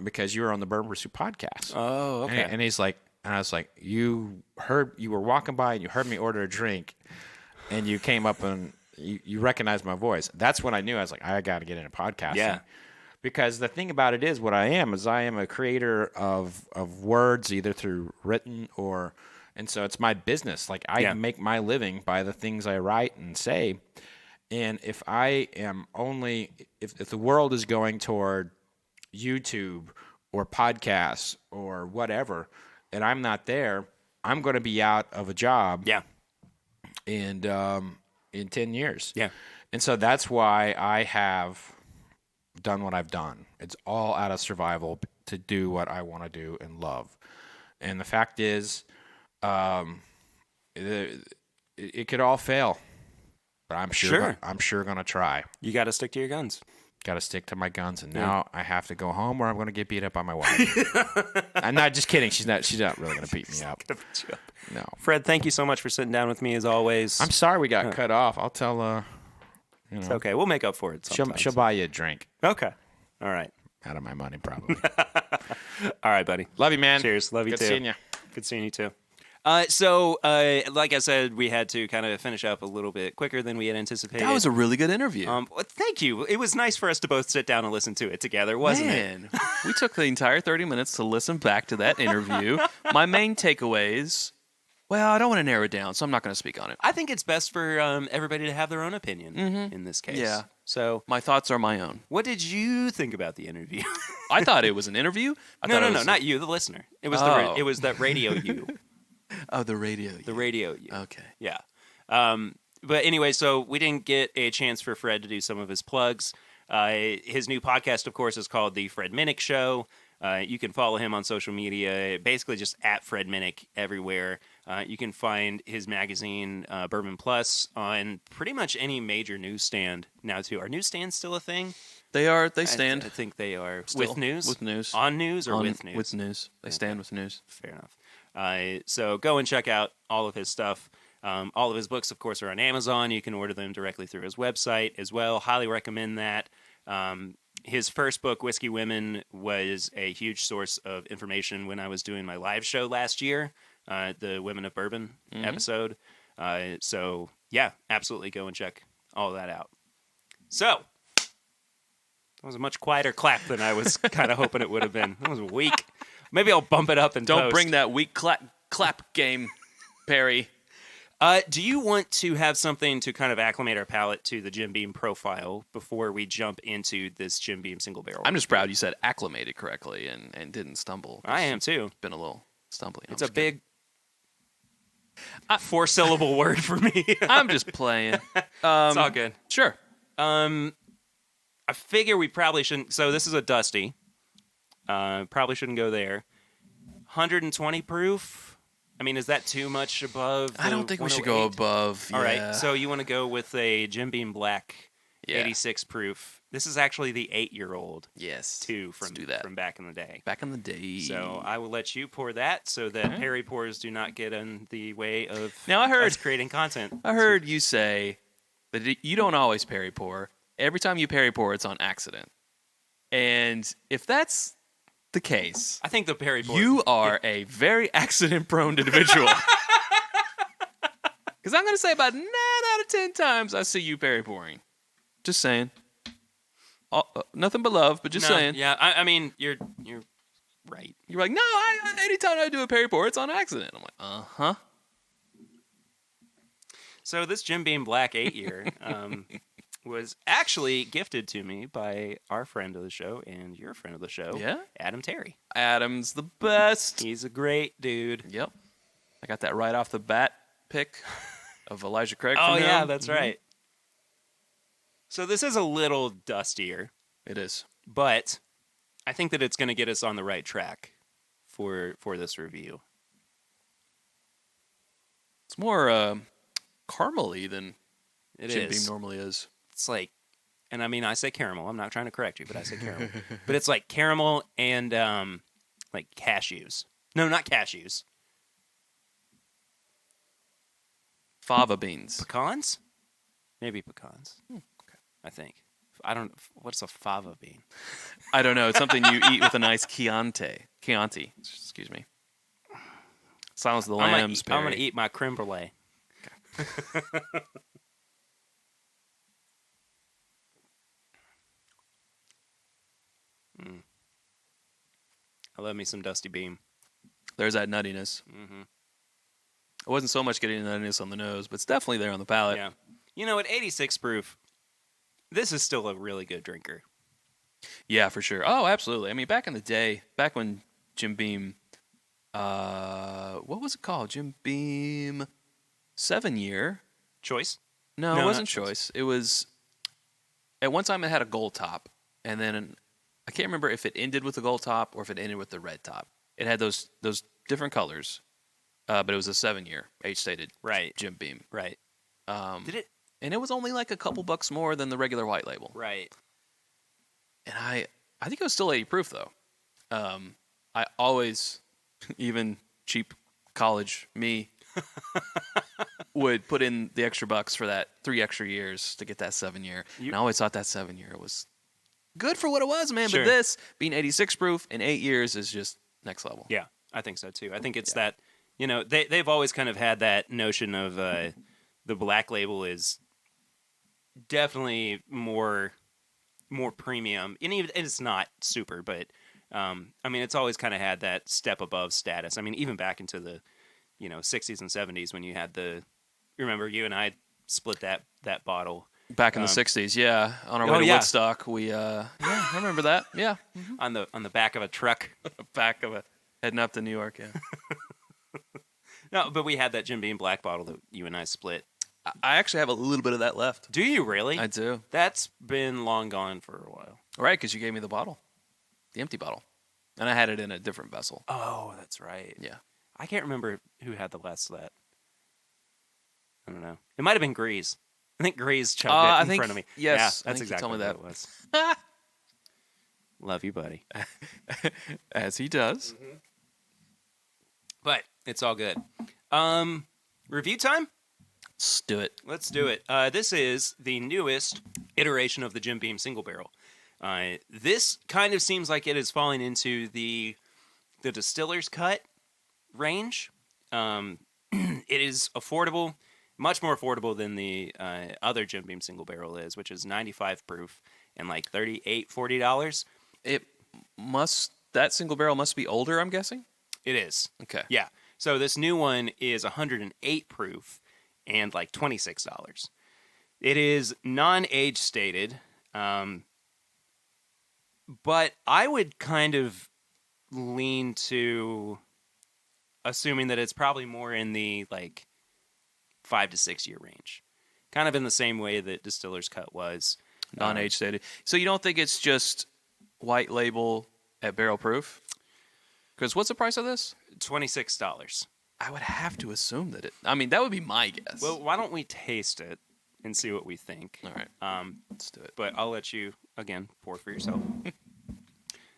because you were on the Bourbon Pursuit podcast." Oh, okay. And he's like, and I was like, you were walking by and you heard me order a drink, and you came up and you recognized my voice. That's when I knew. I was like, I got to get into podcasting. Yeah. Because the thing about it is, what I am a creator of words, either through written and so it's my business. Like I make my living by the things I write and say. And if the world is going toward YouTube or podcasts or whatever, and I'm not there, I'm going to be out of a job. Yeah. And in 10 years. Yeah. And so that's why I have done what I've done. It's all out of survival to do what I want to do and love. And the fact is, it could all fail, but I'm sure going to try. You got to stick to your guns. Got to stick to my guns, and now I have to go home, or I'm going to get beat up by my wife. I'm not just kidding. She's not really going to beat me up. No. Fred, thank you so much for sitting down with me as always. I'm sorry we got cut off. I'll tell. It's okay. We'll make up for it. She'll buy you a drink. Okay. All right. Out of my money, probably. All right, buddy. Love you, man. Cheers. Love you Good too. seeing you. Good seeing you too. So, like I said, we had to kind of finish up a little bit quicker than we had anticipated. That was a really good interview. Well, thank you. It was nice for us to both sit down and listen to it together, wasn't it? We took the entire 30 minutes to listen back to that interview. My main takeaways, well, I don't want to narrow it down, so I'm not going to speak on it. I think it's best for everybody to have their own opinion in this case. Yeah. So my thoughts are my own. What did you think about the interview? I thought it was an interview. No, not you, the listener. It was it was that radio you. Oh, the radio you. The radio you. Okay. Yeah. But anyway, so we didn't get a chance for Fred to do some of his plugs. His new podcast, of course, is called The Fred Minnick Show. You can follow him on social media, basically just at Fred Minnick everywhere. You can find his magazine, Bourbon Plus, on pretty much any major newsstand now, too. Are newsstands still a thing? They are. They stand. I think they are. Still. With news? With news. On news or with news? With news. They stand with news. Fair enough. So go and check out all of his stuff. All of his books, of course, are on Amazon. You can order them directly through his website as well. Highly recommend that. His first book, Whiskey Women, was a huge source of information when I was doing my live show last year, the Women of Bourbon episode. So, yeah, absolutely go and check all of that out. So, that was a much quieter clap than I was kind of hoping it would have been. That was weak. Maybe I'll bump it up and don't bring that weak clap game, Perry. Do you want to have something to kind of acclimate our palate to the Jim Beam profile before we jump into this Jim Beam single barrel? I'm just proud you said acclimated correctly and didn't stumble. I am too. It's been a little stumbling. It's a big 4-syllable word for me. I'm just playing. It's all good. Sure. I figure we probably shouldn't. So this is a Dusty. Probably shouldn't go there. 120 proof. I mean, is that too much above? I don't think we should go above. All right, so you want to go with a Jim Beam Black 86 proof. This is actually the 8-year-old. Yes. Too, Let's do that. From back in the day. Back in the day. So I will let you pour that so that Perry pours do not get in the way of us creating content. I heard you say that you don't always Perry pour. Every time you Perry pour, it's on accident. And if that's the case, I think the Perry pour. You are a very accident-prone individual. Because I'm going to say about 9 out of 10 times I see you Perry pouring. Just saying. Nothing but love, but just saying. Yeah, I mean, you're right. You're like, no, anytime I do a Perry pour, it's on accident. I'm like, uh-huh. So this Jim Beam Black 8-year, was actually gifted to me by our friend of the show and your friend of the show, Adam Terry. Adam's the best. He's a great dude. Yep. I got that right off the bat pick of Elijah Craig from Oh, him. yeah, that's right. So this is a little dustier. It is. But I think that it's going to get us on the right track for this review. It's more caramel-y than Jim Beam is. normally is. It's like, and I mean, I say caramel. I'm not trying to correct you, but I say caramel. But it's like caramel and like cashews. No, not cashews. Fava beans. Pecans? Maybe pecans. Okay. I think. I don't. What's a fava bean? I don't know. It's something you eat with a nice Chianti. Excuse me. Silence of the Lambs. I'm gonna eat my creme brulee. Okay. I love me some Dusty Beam. There's that nuttiness. Mm-hmm. It wasn't so much getting nuttiness on the nose, but it's definitely there on the palate. Yeah. You know, at 86 proof, this is still a really good drinker. Yeah, for sure. Oh, absolutely. I mean, back in the day, back when Jim Beam, what was it called? Jim Beam 7-year. Choice? No, it wasn't Choice. It was, at one time it had a gold top, and then I can't remember if it ended with the gold top or if it ended with the red top. It had those different colors, but it was a 7-year age-stated Jim Beam. Right. Did it? And it was only like a couple bucks more than the regular white label. Right. And I think it was still 80 proof though. I always, even cheap college me, would put in the extra bucks for that 3 extra years to get that 7-year. And I always thought that 7-year was good for what it was, man. Sure. But this being 86 proof in 8 years is just next level. Yeah, I think so too. I think it's that, you know, they've always kind of had that notion of the black label is definitely more premium, and even it's not super, but I mean, it's always kind of had that step above status. I mean, even back into the 60s and 70s when you had remember you and I split that bottle back in the 60s, yeah, on our way to Woodstock, we I remember that, yeah, on the back of a truck, heading up to New York, yeah. No, but we had that Jim Beam black bottle that you and I split. I actually have a little bit of that left. Do you really? I do. That's been long gone for a while. Right, because you gave me the bottle, the empty bottle, and I had it in a different vessel. Oh, that's right. Yeah. I can't remember who had the last of that. I don't know. It might have been Grease. I think Grease chugged it in front of me. Yes, yeah, that's exactly what it was. Love you, buddy. As he does. Mm-hmm. But it's all good. Review time? Let's do it. Let's do it. This is the newest iteration of the Jim Beam single barrel. This kind of seems like it is falling into the distiller's cut range. It is affordable, much more affordable than the other Jim Beam single barrel is, which is 95 proof and like $40. That single barrel must be older, I'm guessing? It is. Okay. Yeah. So this new one is 108 proof and like $26. It is non-age stated, but I would kind of lean to assuming that it's probably more in the like 5 to 6 year range, kind of in the same way that Distiller's Cut was non-age stated. So you don't think it's just white label at barrel proof? Because what's the price of this? $26. I would have to assume that that would be my guess. Well, why don't we taste it and see what we think? All right. Let's do it. But I'll let you, again, pour for yourself.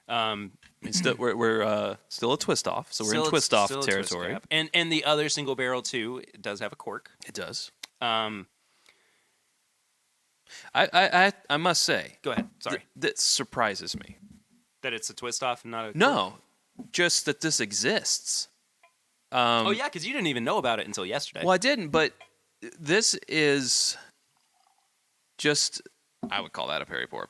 We're still a twist off, so we're in twist off territory. And the other single barrel, too, it does have a cork. It does. I must say. Go ahead. Sorry. That surprises me. That it's a twist off and not a cork? No, just that this exists. Oh, yeah, because you didn't even know about it until yesterday. Well, I didn't, but this is just, I would call that a Perry pour.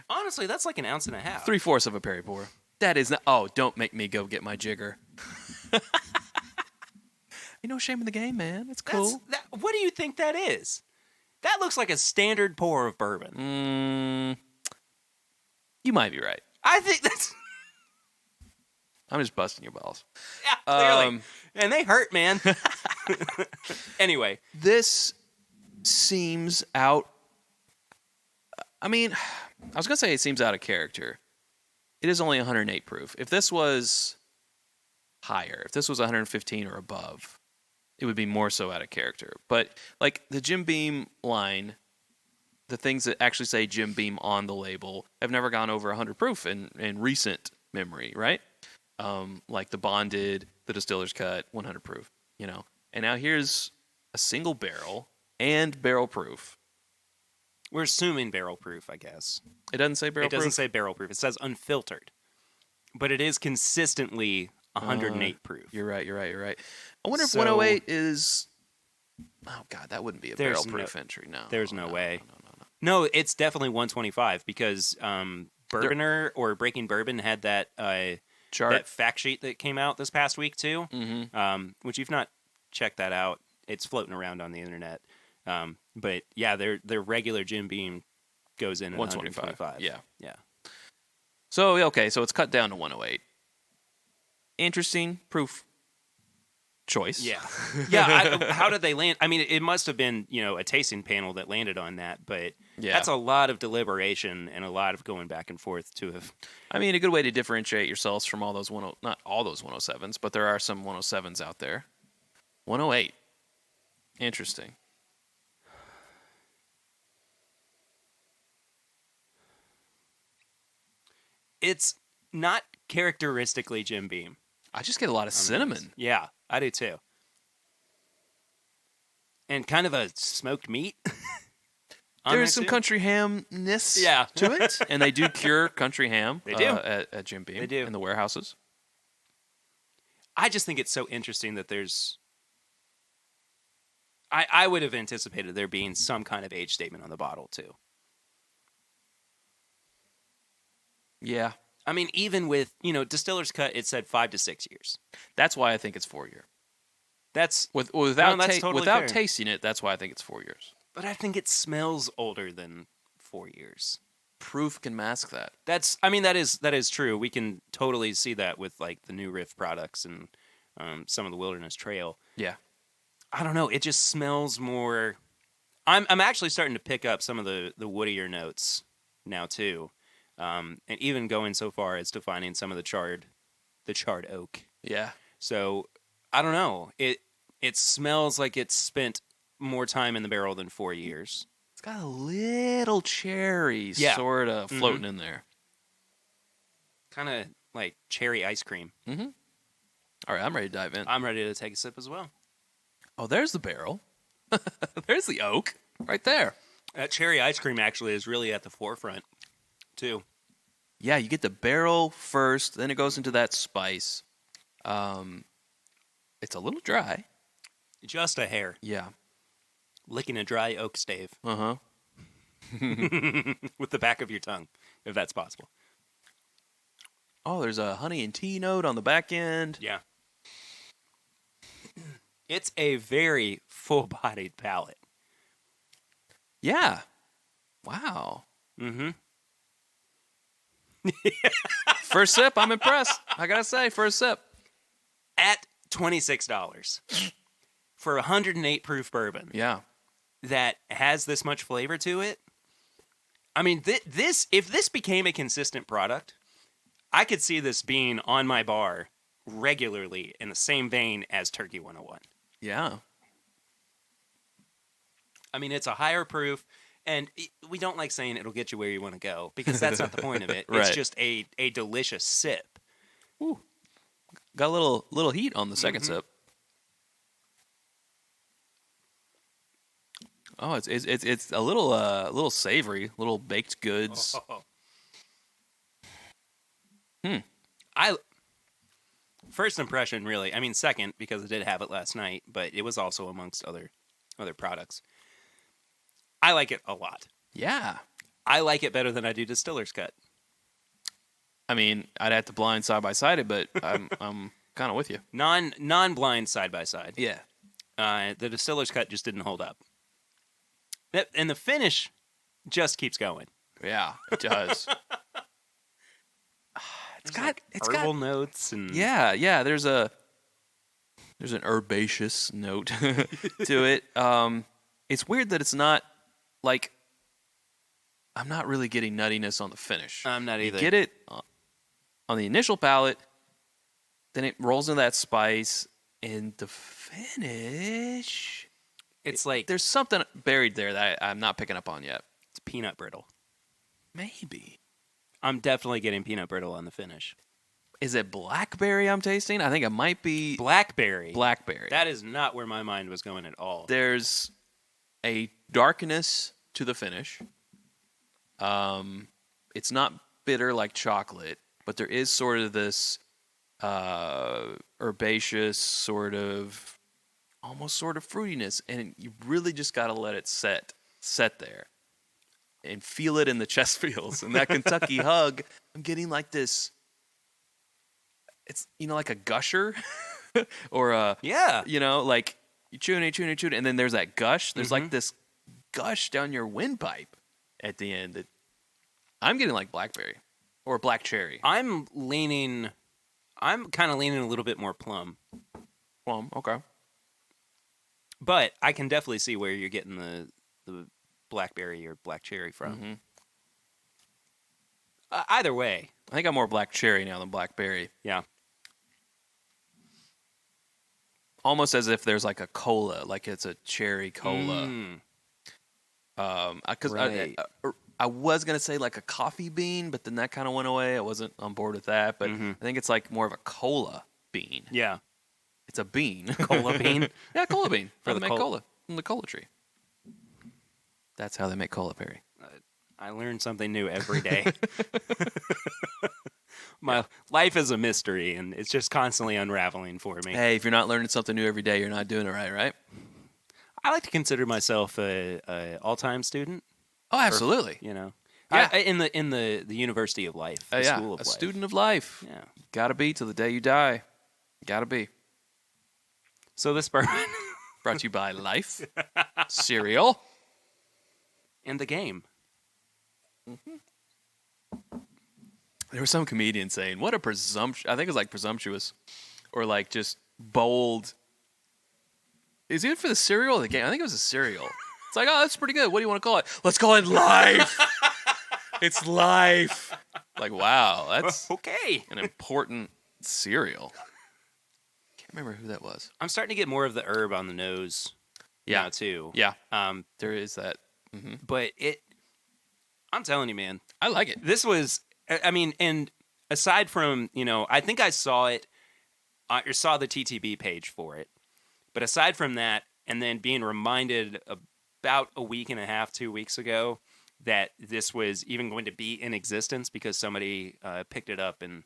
Honestly, that's like an ounce and a half. 3/4 of a Perry pour. That is not, don't make me go get my jigger. Shame in the game, man. It's cool. What do you think that is? That looks like a standard pour of bourbon. You might be right. I think that's... I'm just busting your balls. Yeah, clearly. And they hurt, man. Anyway. This seems out... I mean, I was going to say it seems out of character. It is only 108 proof. If this was higher, if this was 115 or above, it would be more so out of character. But like the Jim Beam line, the things that actually say Jim Beam on the label have never gone over 100 proof in recent memory, right? Like the Bonded, the Distiller's Cut, 100 proof, you know. And now here's a single barrel and barrel proof. We're assuming barrel proof, I guess. It doesn't say barrel proof? It doesn't say barrel proof. It says unfiltered. But it is consistently 108 proof. You're right. I wonder if 108 is... Oh, God, that wouldn't be a barrel proof entry. No. There's no way. No, it's definitely 125 because Bourboner or Breaking Bourbon had that chart, that fact sheet that came out this past week too. Which you've not checked that out. It's floating around on the internet. But yeah, their regular Jim Beam goes in at 125. Yeah. So okay, so it's cut down to 108. Interesting proof choice. Yeah. Yeah. How did they land? I mean, it must have been, a tasting panel that landed on that, but that's a lot of deliberation and a lot of going back and forth to have. I mean, a good way to differentiate yourselves from all those not all those 107s, but there are some 107s out there. 108. Interesting. It's not characteristically Jim Beam. I just get a lot of cinnamon. Yeah, I do too. And kind of a smoked meat. There's some country ham-ness to it. And they do cure country ham they do. At Jim Beam. They do. In the warehouses. I just think it's so interesting that there's... I would have anticipated there being some kind of age statement on the bottle, too. Yeah. I mean, even with, Distiller's Cut, it said 5 to 6 years. That's why I think it's 4 year. That's... Without fair. tasting it, that's why I think it's 4 years. But I think it smells older than 4 years. Proof can mask that. That is true. We can totally see that with, like, the New Riff products and some of the Wilderness Trail. Yeah. I don't know. It just smells more... I'm actually starting to pick up some of the woodier notes now, too. And even going so far as to finding some of the charred oak. Yeah. So I don't know. It smells like it's spent more time in the barrel than 4 years. It's got a little cherry sort of floating in there. Kind of like cherry ice cream. Mm-hmm. All right, I'm ready to dive in. I'm ready to take a sip as well. Oh, there's the barrel. There's the oak right there. That cherry ice cream actually is really at the forefront, too. Yeah, you get the barrel first, then it goes into that spice. It's a little dry. Just a hair. Yeah. Licking a dry oak stave. Uh-huh. With the back of your tongue, if that's possible. Oh, there's a honey and tea note on the back end. Yeah. It's a very full-bodied palate. Yeah. Wow. Mm-hmm. First sip, I'm impressed. I gotta say, first sip. At $26 for 108 proof bourbon. Yeah. That has this much flavor to it. I mean, if this became a consistent product, I could see this being on my bar regularly in the same vein as Turkey 101. Yeah. I mean, it's a higher proof, and we don't like saying it'll get you where you want to go, because that's not the point of it. Right. It's just a delicious sip. Ooh. Got a little heat on the second sip. Oh, it's a little savory, little baked goods. First impression, really. I mean, second, because I did have it last night, but it was also amongst other products. I like it a lot. Yeah. I like it better than I do Distiller's Cut. I mean, I'd have to blind side by side it, but I'm kind of with you. Non-blind side by side. Yeah. The Distiller's Cut just didn't hold up. And the finish just keeps going. Yeah, it does. It's got herbal notes and yeah. There's an herbaceous note to it. It's weird that it's not like I'm not really getting nuttiness on the finish. I'm not either. You get it on the initial palate, then it rolls into that spice, and the finish. It's like there's something buried there that I'm not picking up on yet. It's peanut brittle. Maybe. I'm definitely getting peanut brittle on the finish. Is it blackberry I'm tasting? I think it might be blackberry. Blackberry. That is not where my mind was going at all. There's a darkness to the finish. It's not bitter like chocolate, but there is sort of this herbaceous almost sort of fruitiness, and you really just got to let it set there and feel it in the chest feels. And that Kentucky hug, I'm getting like this, it's, like a gusher or like you chewing it, and then there's that gush. There's like this gush down your windpipe at the end that I'm getting like blackberry or black cherry. I'm kind of leaning a little bit more plum. Plum, okay. But I can definitely see where you're getting the blackberry or black cherry from. Mm-hmm. Either way. I think I'm more black cherry now than blackberry. Yeah. Almost as if there's like a cola, like it's a cherry cola. Because right. I was going to say like a coffee bean, but then that kind of went away. I wasn't on board with that. But I think it's like more of a cola bean. Yeah. It's a bean. Cola bean? Yeah, cola bean. For they the make cola from the cola tree. That's how they make cola, Perry. I learn something new every day. My life is a mystery, and it's just constantly unraveling for me. Hey, if you're not learning something new every day, you're not doing it right? I like to consider myself a all-time student. Oh, absolutely. Yeah. In the University of Life, the school of life. Student of life. Yeah. Gotta be till the day you die. Gotta be. So this bourbon brought to you by Life cereal and the game. There was some comedian saying, "What a presumption!" I think it was like presumptuous, or like just bold. Is it for the cereal or the game? I think it was a cereal. It's like, oh, that's pretty good. What do you want to call it? Let's call it Life. It's Life. Like, wow, that's okay. An important cereal. Can't remember who that was. I'm starting to get more of the herb on the nose. Now too. Yeah. There is that. Mm-hmm. But I'm telling you, man, I like it. This was, and aside from, I think I saw it, or saw the TTB page for it. But aside from that, and then being reminded about a week and a half, 2 weeks ago, that this was even going to be in existence because somebody picked it up and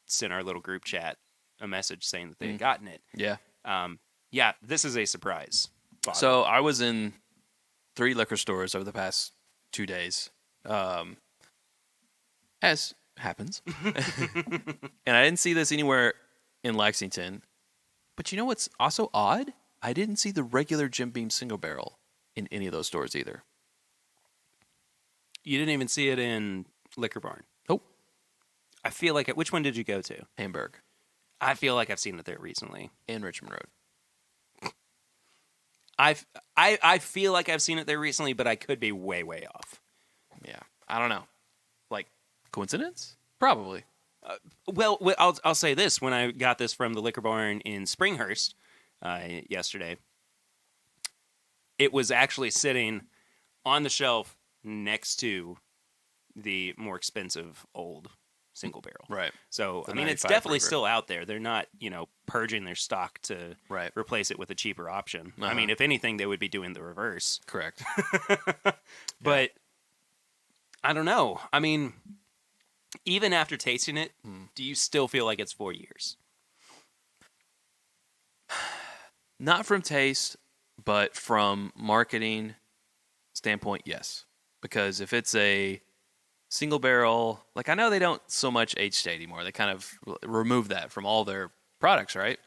sent our little group chat a message saying that they had gotten it. Yeah. Yeah, this is a surprise. Bottle. So I was in 3 liquor stores over the past 2 days, as happens. And I didn't see this anywhere in Lexington. But you know what's also odd? I didn't see the regular Jim Beam single barrel in any of those stores either. You didn't even see it in Liquor Barn? Nope. I feel like which one did you go to? Hamburg. I feel like I've seen it there recently. And Richmond Road. I feel like I've seen it there recently, but I could be way, way off. Yeah. I don't know. Like, coincidence? Probably. Well, I'll say this. When I got this from the Liquor Barn in Springhurst yesterday, it was actually sitting on the shelf next to the more expensive old single barrel. Right. So, The I mean, it's 95 definitely Brewer. still out there. They're not, purging their stock to replace it with a cheaper option. I mean, if anything, they would be doing the reverse. Correct. But I don't know. I mean, even after tasting it, do you still feel like it's 4 years? Not from taste, but from marketing standpoint, yes. Because if it's a single barrel, like I know they don't so much age stay anymore. They kind of remove that from all their products, right?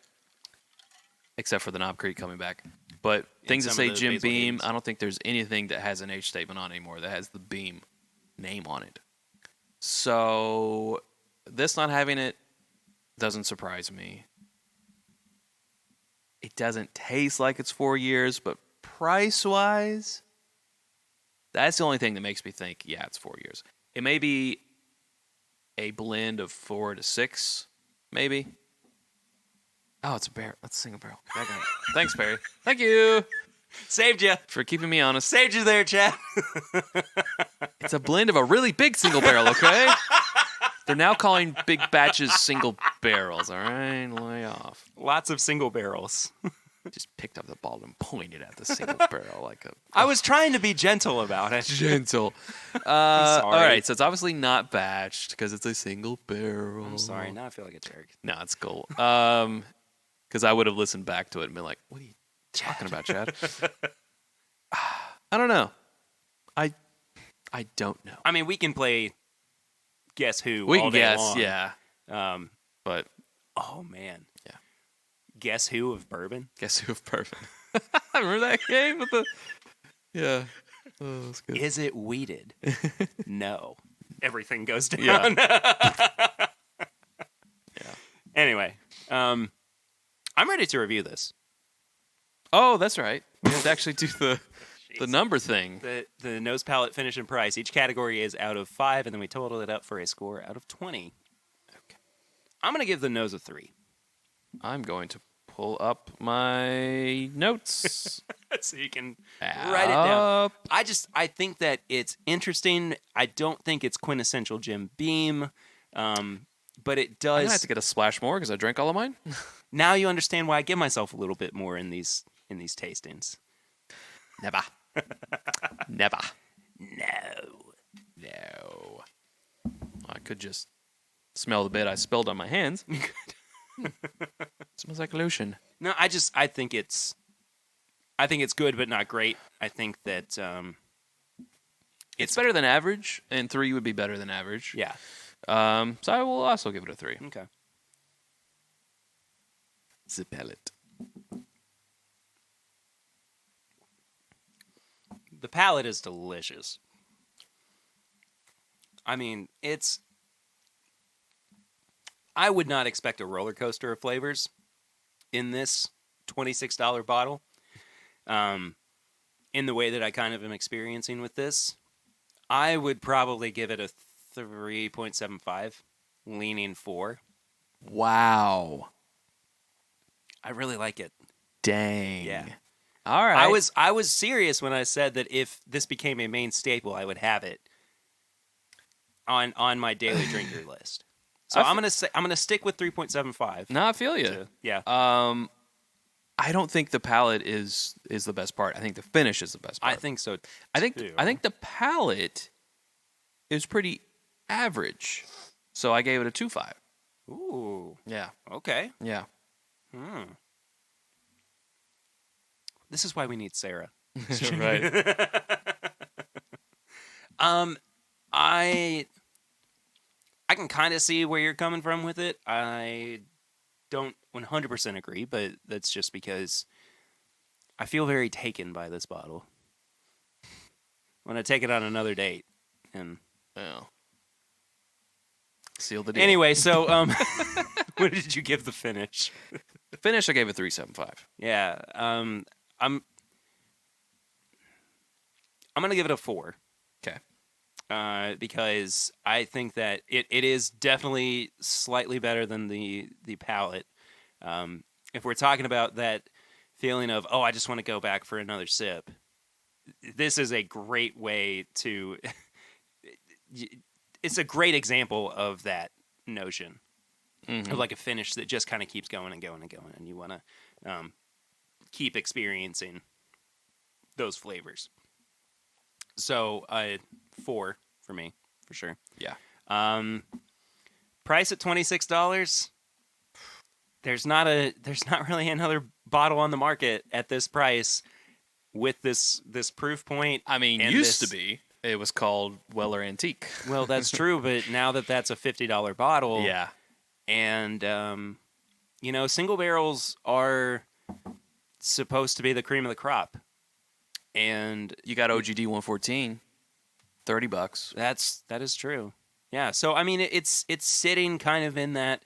Except for the Knob Creek coming back. But things that some say of the Jim Basil Beam, Hayden's. I don't think there's anything that has an age statement on it anymore that has the Beam name on it. So this not having it doesn't surprise me. It doesn't taste like it's 4 years, but price-wise, that's the only thing that makes me think, yeah, it's 4 years. It may be a blend of 4 to 6, maybe. Oh, it's a barrel. That's a single barrel. Thanks, Perry. Thank you Saved you. for keeping me honest. Saved you there, Chad. It's a blend of a really big single barrel, okay? They're now calling big batches single barrels, all right? Lay off. Lots of single barrels. Just picked up the ball and pointed at the single barrel like a... I was trying to be gentle about it. Gentle. sorry. All right, so it's obviously not batched because it's a single barrel. I'm sorry. Now I feel like a jerk. No, it's cool. Because I would have listened back to it and been like, what are you talking about, Chad? I don't know. I don't know. I mean, we can play Guess Who We all can day guess, long. yeah. But Oh, man. Yeah. Guess Who of Bourbon? Guess Who of Bourbon. Remember that game with the... Yeah. Oh, that's good. Is it weeded? No. Everything goes down. Yeah. Anyway, I'm ready to review this. Oh, that's right. We have to actually do the number thing. The nose, palate, finish, and price. Each category is out of 5, and then we total it up for a score out of 20. Okay. I'm going to give the nose a 3. I'm going to pull up my notes. So you can write it down. Up. I think that it's interesting. I don't think it's quintessential Jim Beam, but it I'm does. going to have to get a splash more because I drank all of mine. Now you understand why I give myself a little bit more in these tastings. Never. Never. No. I could just smell the bit I spilled on my hands. Smells like lotion. No, I think it's good, but not great. I think that It's better than average, and 3 would be better than average. yeah. So I will also give it a 3. Okay. The palate. The palate is delicious. I mean, I would not expect a roller coaster of flavors in this $26 bottle. In the way that I kind of am experiencing with this, I would probably give it a 3.75, leaning 4. Wow. I really like it. Dang. Yeah. All right. I was serious when I said that if this became a main staple, I would have it on my daily drinker list. So I'm gonna stick with 3.75. No, I feel you. Yeah. I don't think the palate is the best part. I think the finish is the best part. I think so. I think the palate is pretty average. So I gave it a 2.5. Ooh. Yeah. Okay. Yeah. This is why we need Sarah. Right. I can kind of see where you're coming from with it. I don't 100% agree, but that's just because I feel very taken by this bottle. When I take it on another date, and Oh. Seal the deal. anyway, so what did you give the finish? The finish I gave it 3.75. Yeah, I'm gonna give it a 4. Okay. Because I think that it is definitely slightly better than the palate. If we're talking about that feeling of, oh, I just want to go back for another sip, this is a great way to... It's a great example of that notion of like a finish that just kind of keeps going and going and going, and you want to keep experiencing those flavors. So 4 for me, for sure. Yeah. Price at $26. There's not really another bottle on the market at this price with this proof point. I mean, used to be. It was called Weller Antique. Well, that's true, but now that's a $50 bottle. Yeah. And single barrels are supposed to be the cream of the crop. And you got OGD 114, $30. That is true. Yeah. So I mean, it's sitting kind of in that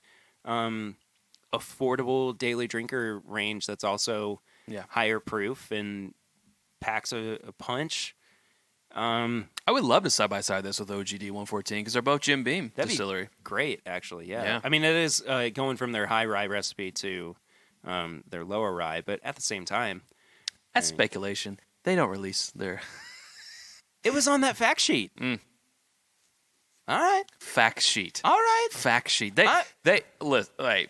affordable daily drinker range. That's also higher proof and packs a punch. I would love to side by side this with OGD 114 because they're both Jim Beam distillery. Great, actually. Yeah. I mean, it is going from their high rye recipe to their lower rye, but at the same time, that's speculation. They don't release their. It was on that fact sheet. Mm. All right. Fact sheet. All right. Fact sheet. They listen. Like,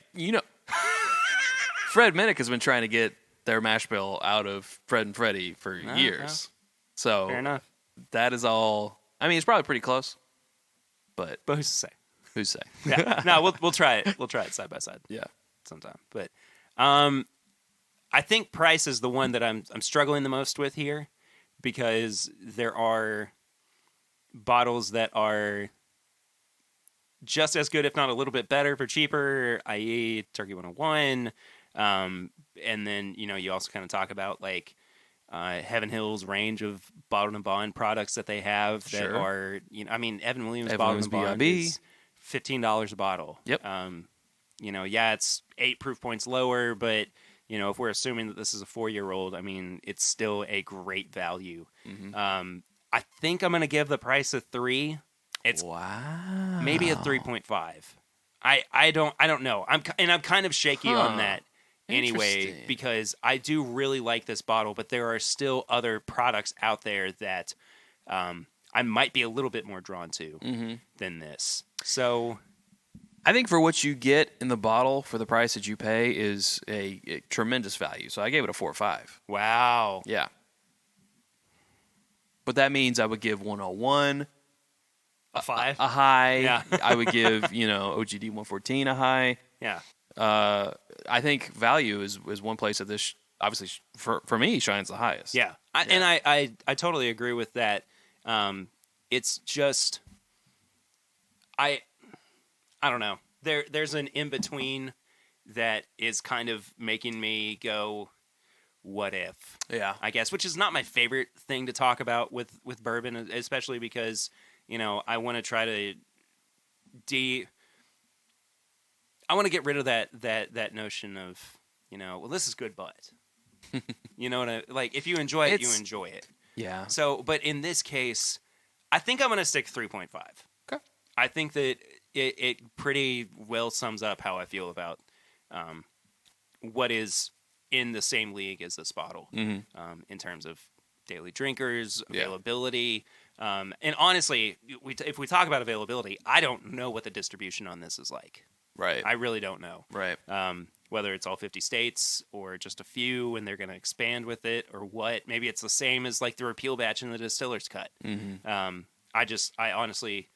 Fred Minnick has been trying to get their mash bill out of Fred and Freddie for years. So fair enough. That is all. I mean, it's probably pretty close. But who's to say? Who's to say? Yeah. No, we'll try it. We'll try it side by side. Yeah. Sometime. But I think price is the one that I'm struggling the most with here, because there are bottles that are just as good, if not a little bit better, for cheaper, i.e. Turkey 101. And then, you also kind of talk about like Heaven Hill's range of bottled and bond products that they have that are, Evan Williams bottled and bond is $15 a bottle. Yep. It's 8 proof points lower, but if we're assuming that this is a 4-year-old, I mean, it's still a great value. Mm-hmm. I think I'm going to give the price a 3. It's maybe a 3.5. I don't know. I'm kind of shaky on that anyway, because I do really like this bottle, but there are still other products out there that I might be a little bit more drawn to than this. So I think for what you get in the bottle for the price that you pay is a tremendous value. So I gave it a 4 or 5. Wow. Yeah. But that means I would give 101 a 5, a high. Yeah. I would give OGD 114 a high. Yeah. I think value is one place that this obviously for me shines the highest. Yeah. And I totally agree with that. It's just I don't know. There's an in between that is kind of making me go, what if? Yeah. I guess, which is not my favorite thing to talk about with bourbon, especially because, I want to try to I want to get rid of that notion of, well, this is good, but if you enjoy it, you enjoy it. Yeah. So, but in this case, I think I'm going to stick 3.5. Okay. I think that it pretty well sums up how I feel about what is in the same league as this bottle in terms of daily drinkers, availability. And honestly, if we talk about availability, I don't know what the distribution on this is like. Right. I really don't know. Right. Whether it's all 50 states or just a few and they're going to expand with it or what. Maybe it's the same as like the repeal batch in the distiller's cut. Mm-hmm. I honestly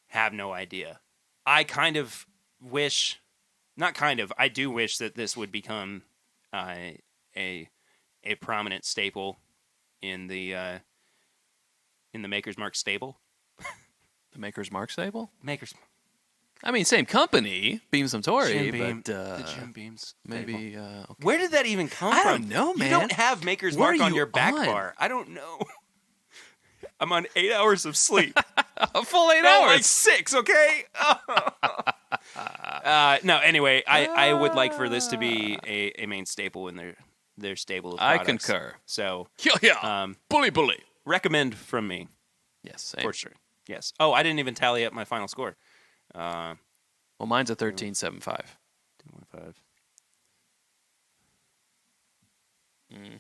have no idea. I kind of wish, I do wish that this would become a prominent staple in the Maker's Mark stable. The Maker's Mark stable? Maker's. I mean, same company, Beam Suntory, but the Jim Beam's maybe. Okay. Where did that even come from? I don't know, man. You don't have Maker's Mark on your back bar. I don't know. I'm on 8 hours of sleep. A full 8 hours. Like 6, okay? No, anyway, I would like for this to be a main staple in their stable of products. I concur. So, bully. Recommend from me. Yes, same. For sure. Yes. Oh, I didn't even tally up my final score. Well, mine's a 13.75. 2.5.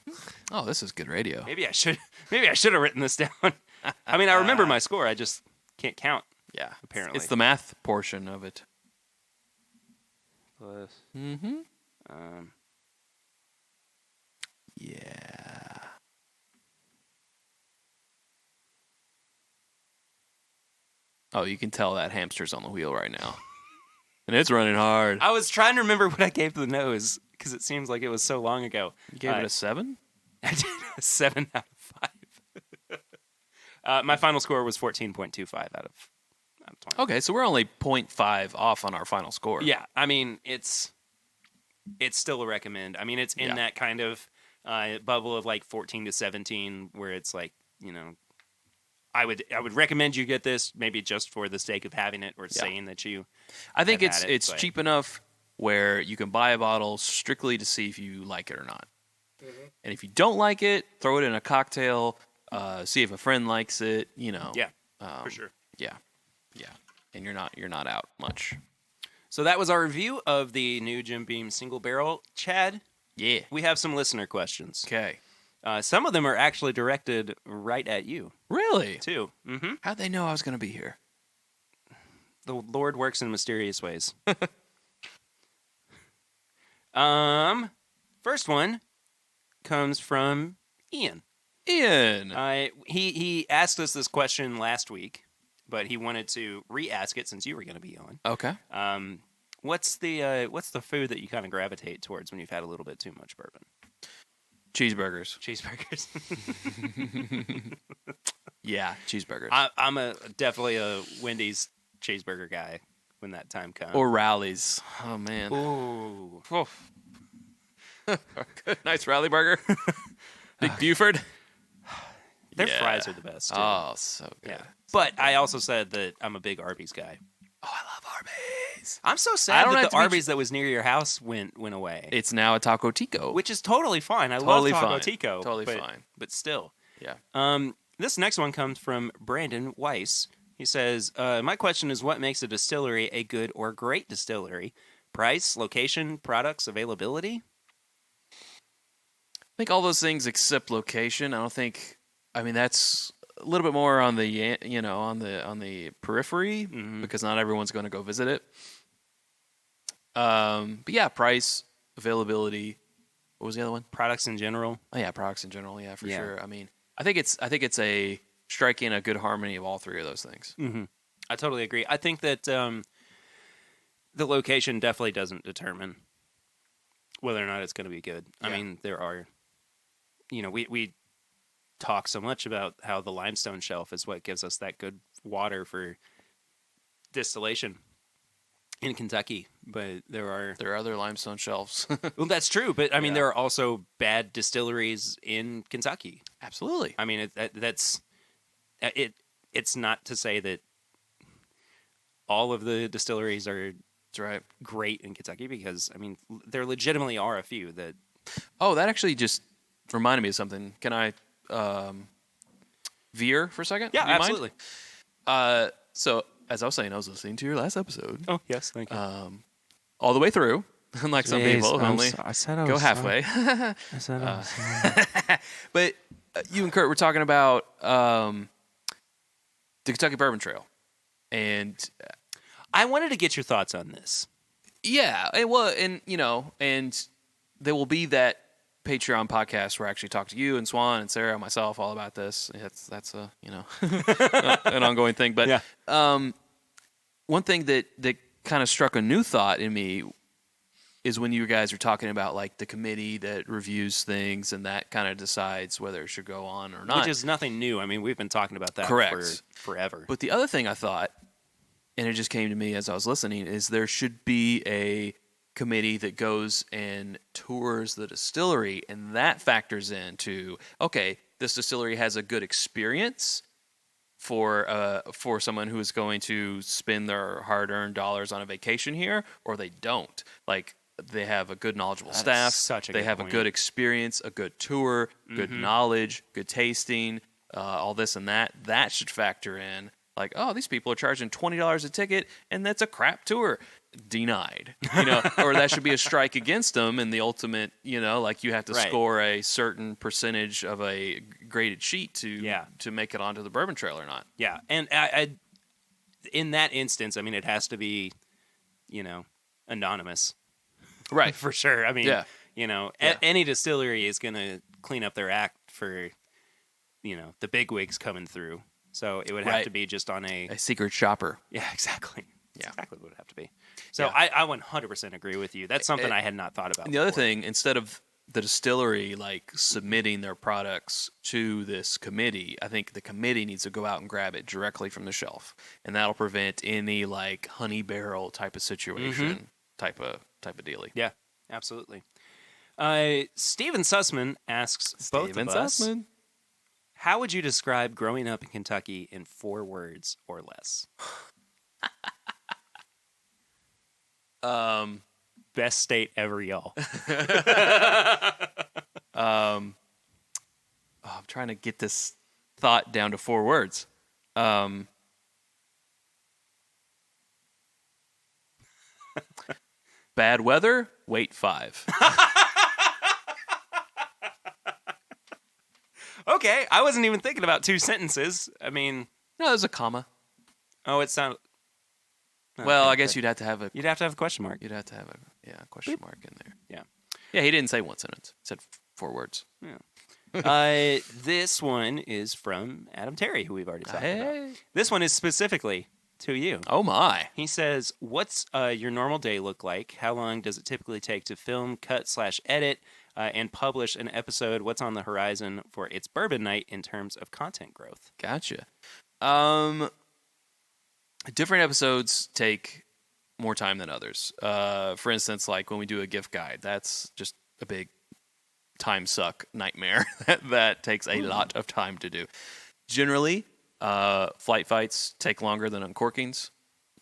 Oh, this is good radio. Maybe I should have written this down. I mean, I remember my score. I just can't count. Yeah, apparently it's the math portion of it. Plus. Yeah. Oh, you can tell that hamster's on the wheel right now. And it's running hard. I was trying to remember what I gave to the nose because it seems like it was so long ago. You gave it a 7? I did a 7 out of 5. My final score was 14.25 out of 20. Okay, so we're only 0.5 off on our final score. Yeah, I mean, it's still a recommend. I mean, it's in that kind of Bubble of like 14 to 17, where it's like, I would recommend you get this maybe just for the sake of having it or saying that you. I think have it's cheap enough where you can buy a bottle strictly to see if you like it or not. Mm-hmm. And if you don't like it, throw it in a cocktail. See if a friend likes it. Yeah, for sure. Yeah, and you're not out much. So that was our review of the new Jim Beam single barrel. Chad, yeah, we have some listener questions. Okay. Some of them are actually directed right at you. Really? Too. Mm-hmm. How'd they know I was going to be here? The Lord works in mysterious ways. First one comes from Ian. He asked us this question last week, but he wanted to re-ask it since you were going to be on. Okay. What's the food that you kind of gravitate towards when you've had a little bit too much bourbon? Cheeseburgers. Yeah, cheeseburgers. I'm definitely a Wendy's cheeseburger guy when that time comes. Or Rallies. Oh man. Ooh. Good. Nice Rally burger. Big Buford. Their fries are the best, too. Oh, so good. Yeah. But I also said that I'm a big Arby's guy. Oh, I love Arby's. I'm so sad that the Arby's that was near your house went away. It's now a Taco Tico. Which is totally fine. I love Taco Tico. Totally fine. But still. Yeah. This next one comes from Brandon Weiss. He says, my question is, what makes a distillery a good or great distillery? Price, location, products, availability? I think all those things except location. That's a little bit more on the on the periphery because not everyone's going to go visit it. But yeah, price, availability. What was the other one? Products in general. Oh yeah, products in general. Yeah, for sure. I mean, I think it's a striking a good harmony of all three of those things. Mm-hmm. I totally agree. I think that the location definitely doesn't determine whether or not it's going to be good. Yeah. I mean, there are. We talk so much about how the limestone shelf is what gives us that good water for distillation in Kentucky, but there are other limestone shelves. Well, that's true, but I mean there are also bad distilleries in Kentucky. Absolutely. I mean it's not to say that all of the distilleries are great in Kentucky, because I mean there legitimately are a few that. Oh, that actually just reminded me of something. Can I veer for a second? Yeah, absolutely. So, as I was saying, I was listening to your last episode. Oh, yes, thank you. All the way through, unlike some people who only go halfway. I said I was sorry. But you and Kurt were talking about the Kentucky Bourbon Trail. And I wanted to get your thoughts on this. Yeah, and there will be that Patreon podcast where I actually talk to you and Swan and Sarah and myself all about this. That's a an ongoing thing. But one thing that kind of struck a new thought in me is when you guys were talking about like the committee that reviews things and that kind of decides whether it should go on or not. Which is nothing new. I mean, we've been talking about that for forever. But the other thing I thought, and it just came to me as I was listening, is there should be a committee that goes and tours the distillery, and that factors into, okay, this distillery has a good experience for someone who is going to spend their hard-earned dollars on a vacation here, or they don't. Like, they have a good knowledgeable staff, they have a good experience, a good tour, good knowledge, good tasting, all this and that. That should factor in. Like, oh, these people are charging $20 a ticket, and that's a crap tour. Denied, or that should be a strike against them. And the ultimate, like you have to score a certain percentage of a graded sheet to make it onto the Bourbon Trail or not. Yeah, and I in that instance, I mean, it has to be, anonymous, right? For sure. I mean, any distillery is going to clean up their act for, the bigwigs coming through. So it would have to be just on a secret shopper. Yeah, exactly. Yeah, exactly what it would have to be. So I 100% agree with you. That's something I had not thought about. The other thing, instead of the distillery like submitting their products to this committee, I think the committee needs to go out and grab it directly from the shelf, and that'll prevent any like honey barrel type of situation, type of dealie. Yeah, absolutely. Steven Sussman asks both of us, how would you describe growing up in Kentucky in 4 words or less? Best state ever, y'all. I'm trying to get this thought down to 4 words. Bad weather, wait 5. Okay, I wasn't even thinking about 2 sentences. I mean... No, there's a comma. Oh, it sounded... Well, I guess you'd have to have a... You'd have to have a question mark. You'd have to have a question mark in there. Yeah. Yeah, he didn't say 1 sentence. He said 4 words. Yeah. This one is from Adam Terry, who we've already talked about. This one is specifically to you. Oh, my. He says, what's your normal day look like? How long does it typically take to film, cut/edit, and publish an episode? What's on the horizon for It's Bourbon Night in terms of content growth? Gotcha. Different episodes take more time than others. For instance, like when we do a gift guide, that's just a big time suck nightmare that takes a lot of time to do. Generally, flight fights take longer than uncorkings.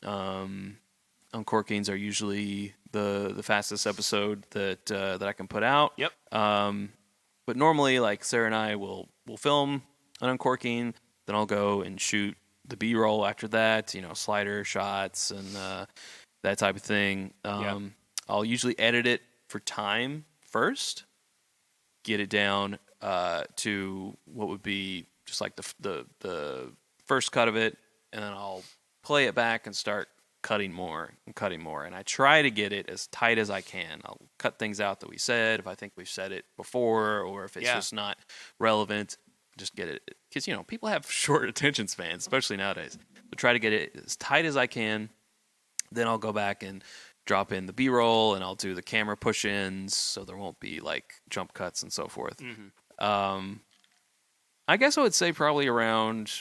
Uncorkings are usually the fastest episode that I can put out. Yep. But normally, like Sarah and I will film an uncorking, then I'll go and shoot the B-roll after that, slider shots and that type of thing. I'll usually edit it for time first, get it down to what would be just like the first cut of it, and then I'll play it back and start cutting more. And I try to get it as tight as I can. I'll cut things out that we said if I think we've said it before, or if it's just not relevant. Just get it, because people have short attention spans, especially nowadays. So try to get it as tight as I can. Then I'll go back and drop in the B-roll, and I'll do the camera push-ins, so there won't be like jump cuts and so forth. Mm-hmm. I guess I would say probably around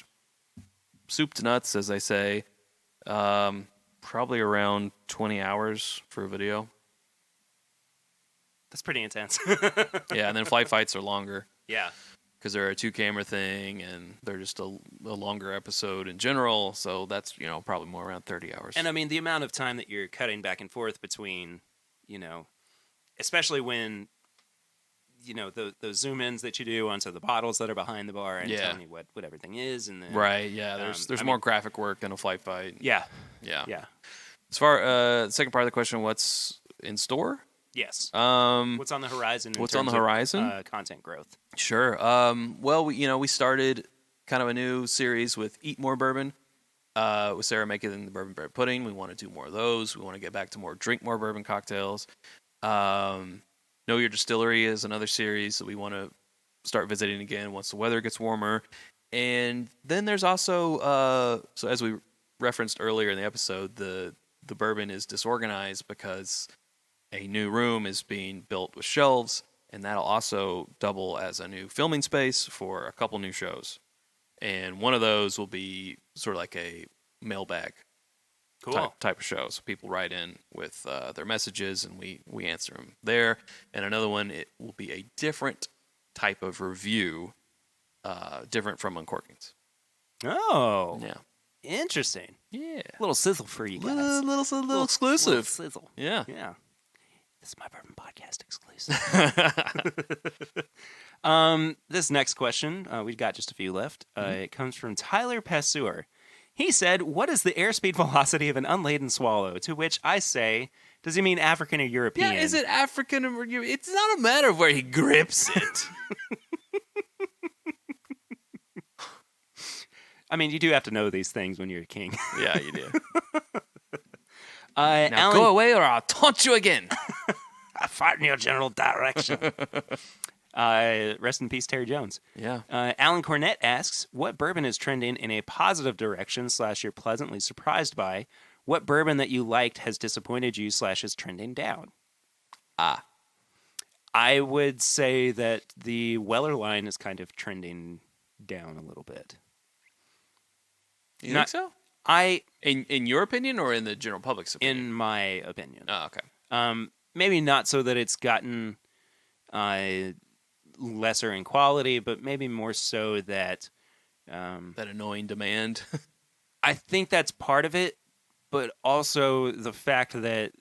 soup to nuts, as they say. Probably around 20 hours for a video. That's pretty intense. Yeah, and then flight fights are longer. Yeah. Because they're a 2-camera thing, and they're just a longer episode in general. So that's, probably more around 30 hours. And I mean, the amount of time that you're cutting back and forth between, especially when, those zoom ins that you do onto the bottles that are behind the bar and telling you what everything is. And then, right, yeah. There's more graphic work than a flight fight. Yeah. Yeah. Yeah. As far the second part of the question, what's in store? Yes. What's on the horizon? What's on the horizon? Content growth. Sure. Well, we started kind of a new series with Eat More Bourbon. With Sarah making the bourbon bread pudding. We want to do more of those. We want to get back to more drink more bourbon cocktails. Know Your Distillery is another series that we want to start visiting again once the weather gets warmer. And then there's also, so as we referenced earlier in the episode, the bourbon is disorganized because a new room is being built with shelves, and that'll also double as a new filming space for a couple new shows. And one of those will be sort of like a mailbag type of show. So people write in with their messages, and we answer them there. And another one, it will be a different type of review, different from Uncorkings. Oh. Yeah. Interesting. Yeah. Little sizzle for you guys. Little exclusive. Little sizzle. Yeah. Yeah. This is my Bourbon Podcast exclusive. This next question, we've got just a few left. It comes from Tyler Passeur. He said, what is the airspeed velocity of an unladen swallow? To which I say, does he mean African or European? Yeah, is it African or European? It's not a matter of where he grips it. I mean, you do have to know these things when you're a king. Yeah, you do. Now Alan, go away or I'll taunt you again. I fart in your general direction. Rest in peace, Terry Jones. Yeah. Alan Cornett asks, what bourbon is trending in a positive direction / you're pleasantly surprised by? What bourbon that you liked has disappointed you / is trending down? I would say that the Weller line is kind of trending down a little bit. You think so? In your opinion or in the general public's opinion? In my opinion. Oh, okay. Maybe not so that it's gotten lesser in quality, but maybe more so that that annoying demand. I think that's part of it, but also the fact that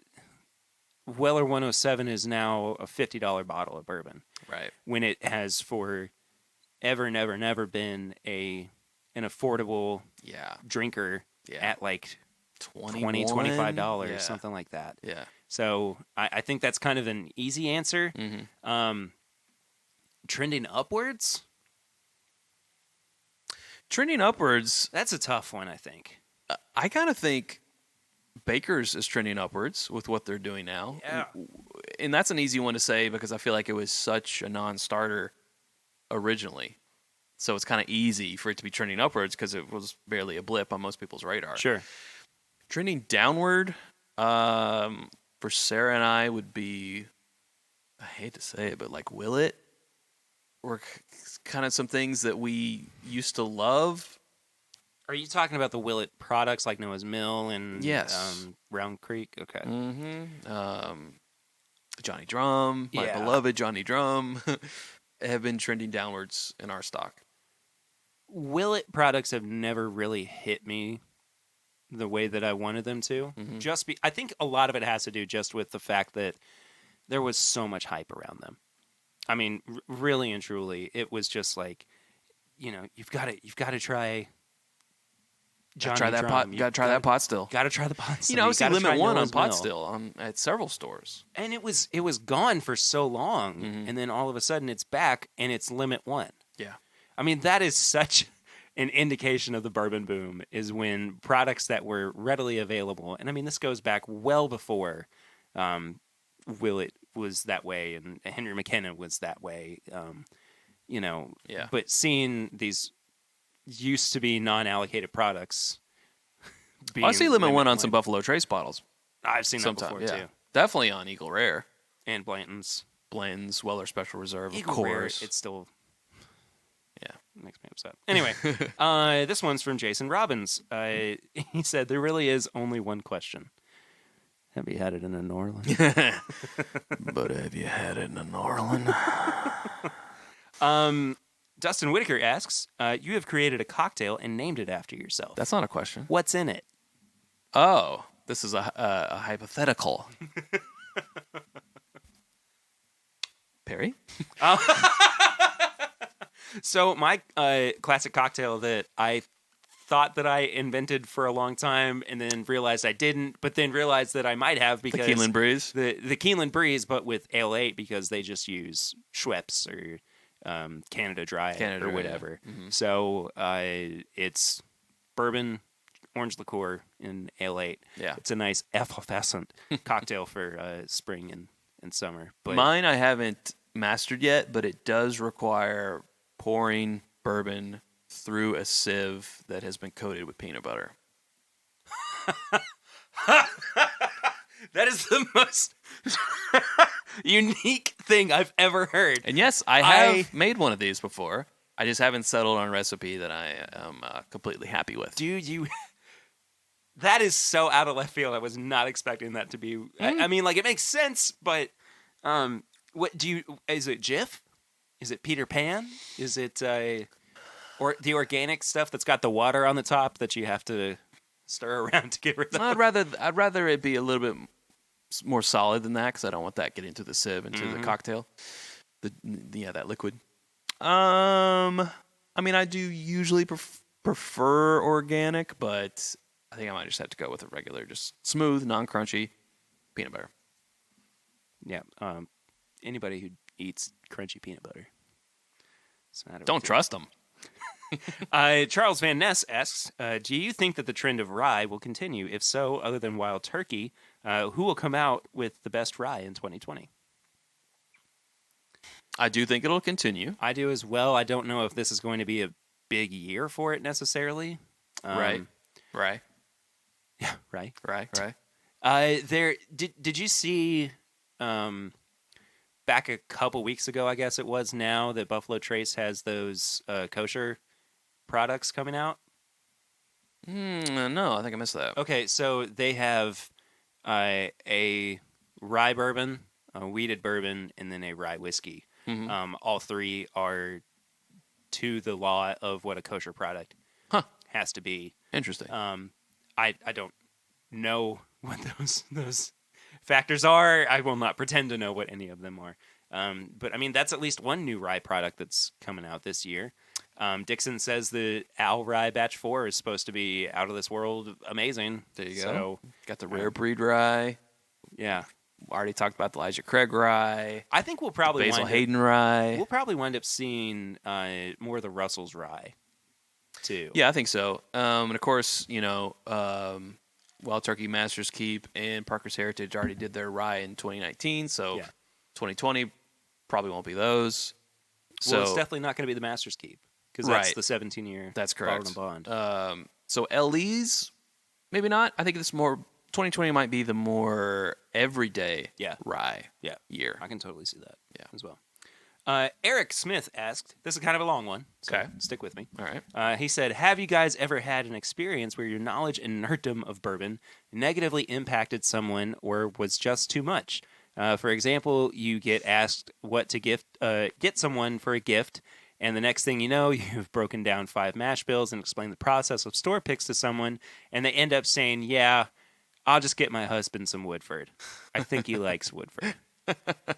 Weller 107 is now a $50 bottle of bourbon. Right. When it has for ever, never been an affordable drinker at like $20, $25, something like that. Yeah. So I think that's kind of an easy answer. Mm-hmm. Trending upwards? Trending upwards. That's a tough one, I think. I kind of think Baker's is trending upwards with what they're doing now. Yeah. And that's an easy one to say because I feel like it was such a non-starter originally. So it's kind of easy for it to be trending upwards because it was barely a blip on most people's radar. Sure. Trending downward for Sarah and I would be, I hate to say it, but like Willet. Or kind of some things that we used to love. Are you talking about the Willet products like Noah's Mill and Round Creek? Okay. Mm-hmm. Johnny Drum, my beloved Johnny Drum, have been trending downwards in our stock. Willet products have never really hit me the way that I wanted them to. Mm-hmm. I think a lot of it has to do just with the fact that there was so much hype around them. I mean, really and truly, it was just like, you've got to try. Got to try that pot. Got to try that pot still. Got to try the pot still. I was limit one on pot still at several stores, and it was gone for so long, and then all of a sudden it's back and it's limit one. Yeah, I mean that is such an indication of the bourbon boom is when products that were readily available, and I mean this goes back well before Willet was that way and Henry McKenna was that way, but seeing these used to be non-allocated products I see limit one on some Buffalo Trace bottles. I've seen that before too. Definitely on Eagle Rare and Blanton's Weller Special Reserve, Eagle of course. Rare, it's still makes me upset. Anyway, this one's from Jason Robbins. He said there really is only one question. Have you had it in a New Orleans? But have you had it in a New Orleans? Dustin Whitaker asks, you have created a cocktail and named it after yourself. That's not a question. What's in it? Oh, this is a hypothetical. Perry? So my classic cocktail that I thought that I invented for a long time and then realized I didn't, but then realized that I might have because... The Keeneland Breeze? The Keeneland Breeze, but with Ale 8 because they just use Schweppes or Canada Dry or whatever. Yeah. Mm-hmm. So it's bourbon, orange liqueur, and Ale 8. Yeah. It's a nice effervescent cocktail for spring and summer. But mine I haven't mastered yet, but it does require pouring bourbon through a sieve that has been coated with peanut butter. That is the most unique thing I've ever heard. And yes, I have made one of these before. I just haven't settled on a recipe that I am completely happy with. Dude, that is so out of left field. I was not expecting that to be... I mean, like, it makes sense, but what do you... Is it Jif? Is it Peter Pan? Is it or the organic stuff that's got the water on the top that you have to stir around to get rid of? I'd rather it be a little bit more solid than that because I don't want that getting to the sieve and to the cocktail. That liquid. I mean, I do usually prefer organic, but I think I might just have to go with a regular, just smooth, non-crunchy peanut butter. Yeah. Anybody who eats crunchy peanut butter. Don't trust them. Charles Van Ness asks, do you think that the trend of rye will continue? If so, other than Wild Turkey, who will come out with the best rye in 2020? I do think it'll continue. I do as well. I don't know if this is going to be a big year for it necessarily. Right. Yeah, right. Did you see back a couple weeks ago, I guess it was now, that Buffalo Trace has those kosher products coming out? No, I think I missed that. Okay, so they have a rye bourbon a wheated bourbon, and then a rye whiskey. Mm-hmm. All three are to the law of what a kosher product has to be. Interesting. I don't know what those factors are. I will not pretend to know what any of them are. But I mean, that's at least one new rye product that's coming out this year. Dixon says the Al Rye Batch 4 is supposed to be out of this world amazing. There you go. So, got the rare breed rye. Yeah. Already talked about the Elijah Craig rye. I think we'll probably Basil Hayden rye. We'll probably wind up seeing more of the Russell's rye too. Yeah, I think so. And of course, Wild Turkey, Master's Keep, and Parker's Heritage already did their rye in 2019. So 2020 probably won't be those. Well, it's definitely not going to be the Master's Keep because that's the 17-year. That's correct. Bond. So LEs, maybe not. I think it's more 2020 might be the more everyday rye year. I can totally see that as well. Eric Smith asked, this is kind of a long one, so stick with me. All right. He said, have you guys ever had an experience where your knowledge and nerddom of bourbon negatively impacted someone or was just too much? For example, you get asked what to get someone for a gift, and the next thing you know, you've broken down 5 mash bills and explained the process of store picks to someone, and they end up saying, yeah, I'll just get my husband some Woodford. I think he likes Woodford.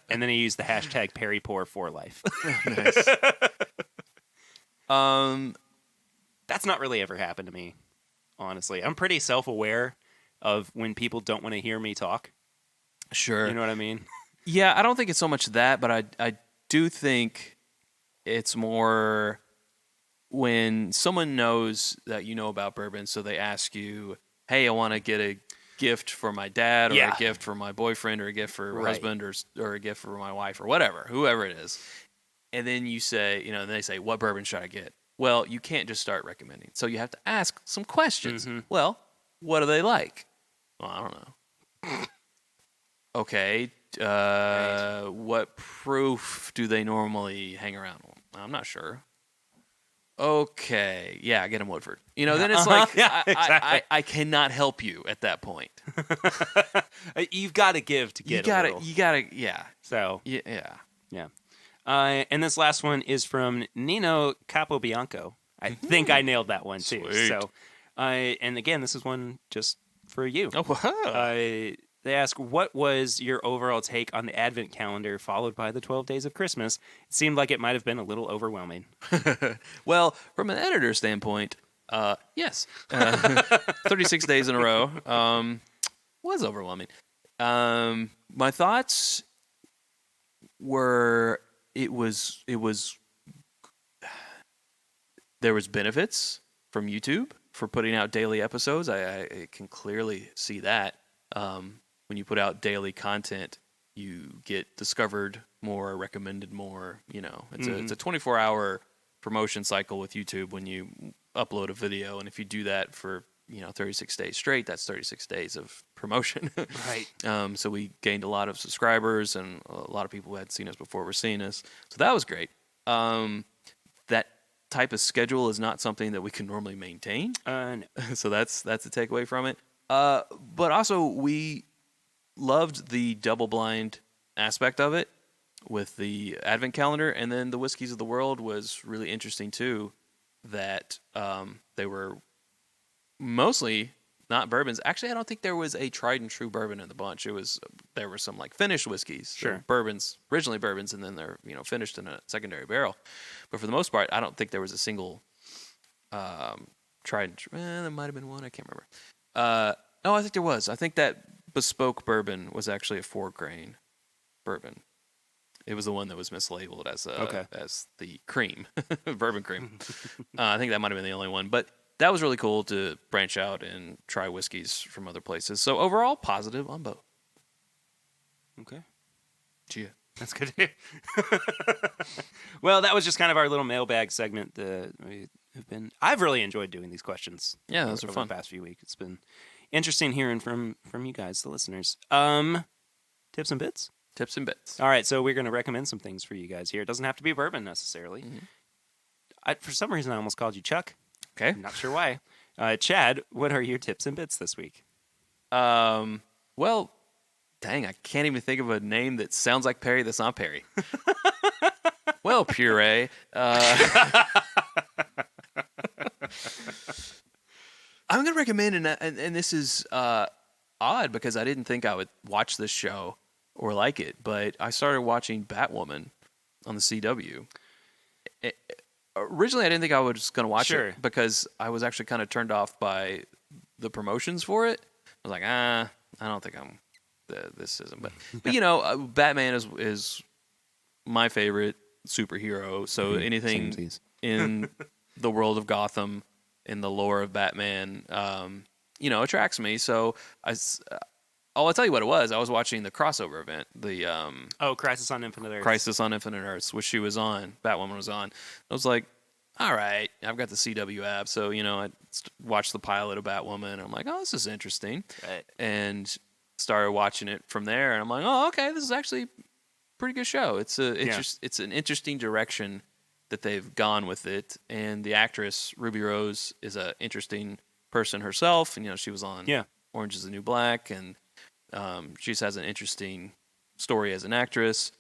And then he used the hashtag Perrypour for life. Nice. That's not really ever happened to me, honestly. I'm pretty self-aware of when people don't want to hear me talk. Sure. You know what I mean? Yeah, I don't think it's so much that, but I do think it's more when someone knows that you know about bourbon, so they ask you, hey, I want to get a gift for my dad or a gift for my boyfriend or a gift for my husband or a gift for my wife or whatever, whoever it is. And then you say, and they say, what bourbon should I get? Well, you can't just start recommending. So you have to ask some questions. Mm-hmm. Well, what do they like? Well, I don't know. Okay. What proof do they normally hang around with? I'm not sure. Okay, yeah, get him Woodford. Then it's like exactly. I cannot help you at that point. You've got to give to get. You gotta, yeah. So yeah. And this last one is from Nino Capobianco. I think I nailed that one too. Sweet. So, and again, this is one just for you. Oh, wow. They ask, what was your overall take on the Advent calendar followed by the 12 Days of Christmas? It seemed like it might have been a little overwhelming. Well, from an editor standpoint, yes. 36 days in a row was overwhelming. My thoughts were there was benefits from YouTube for putting out daily episodes. I can clearly see that. When you put out daily content, you get discovered more, recommended more. It's a 24-hour promotion cycle with YouTube when you upload a video, and if you do that for 36 days straight, that's 36 days of promotion. Right. So we gained a lot of subscribers, and a lot of people who had seen us before were seeing us. So that was great. That type of schedule is not something that we can normally maintain. No. So that's a takeaway from it. But also, we loved the double blind aspect of it with the Advent calendar, and then the Whiskeys of the World was really interesting too. That they were mostly not bourbons. Actually, I don't think there was a tried and true bourbon in the bunch. There were some like finished whiskeys, sure, bourbons, originally bourbons, and then they're finished in a secondary barrel. But for the most part, I don't think there was a single tried and true. There might have been one. I can't remember. No, I think there was. I think that bespoke bourbon was actually a 4-grain bourbon. It was the one that was mislabeled as the cream, bourbon cream. I think that might have been the only one. But that was really cool to branch out and try whiskeys from other places. So overall, positive on both. Okay. Gee. That's good to hear. Well, that was just kind of our little mailbag segment. I've really enjoyed doing these questions. Yeah, those are fun. The past few weeks. It's been interesting hearing from you guys, the listeners. Tips and bits? Tips and bits. All right, so we're going to recommend some things for you guys here. It doesn't have to be bourbon necessarily. Mm-hmm. For some reason, I almost called you Chuck. Okay. I'm not sure why. Chad, what are your tips and bits this week? Well, Dang, I can't even think of a name that sounds like Perry that's not Perry. Well, Puree. I'm going to recommend, and this is odd because I didn't think I would watch this show or like it, but I started watching Batwoman on the CW. Originally, I didn't think I was going to watch it because I was actually kind of turned off by the promotions for it. I was like, I don't think this isn't. But you know, Batman is my favorite superhero. So anything in the world of Gotham, in the lore of Batman, you know, attracts me. So I'll tell you what it was. I was watching the crossover event, the Crisis on Infinite Earths. Crisis on Infinite Earths, which she was on. Batwoman was on. I was like, all right, I've got the CW app, so you know, I watched the pilot of Batwoman. And I'm like, oh, this is interesting, right. And started watching it from there. And I'm like, oh, okay, this is actually a pretty good show. It's an interesting direction that they've gone with it, and the actress Ruby Rose is an interesting person herself. And you know, she was on Orange Is the New Black, and she just has an interesting story as an actress,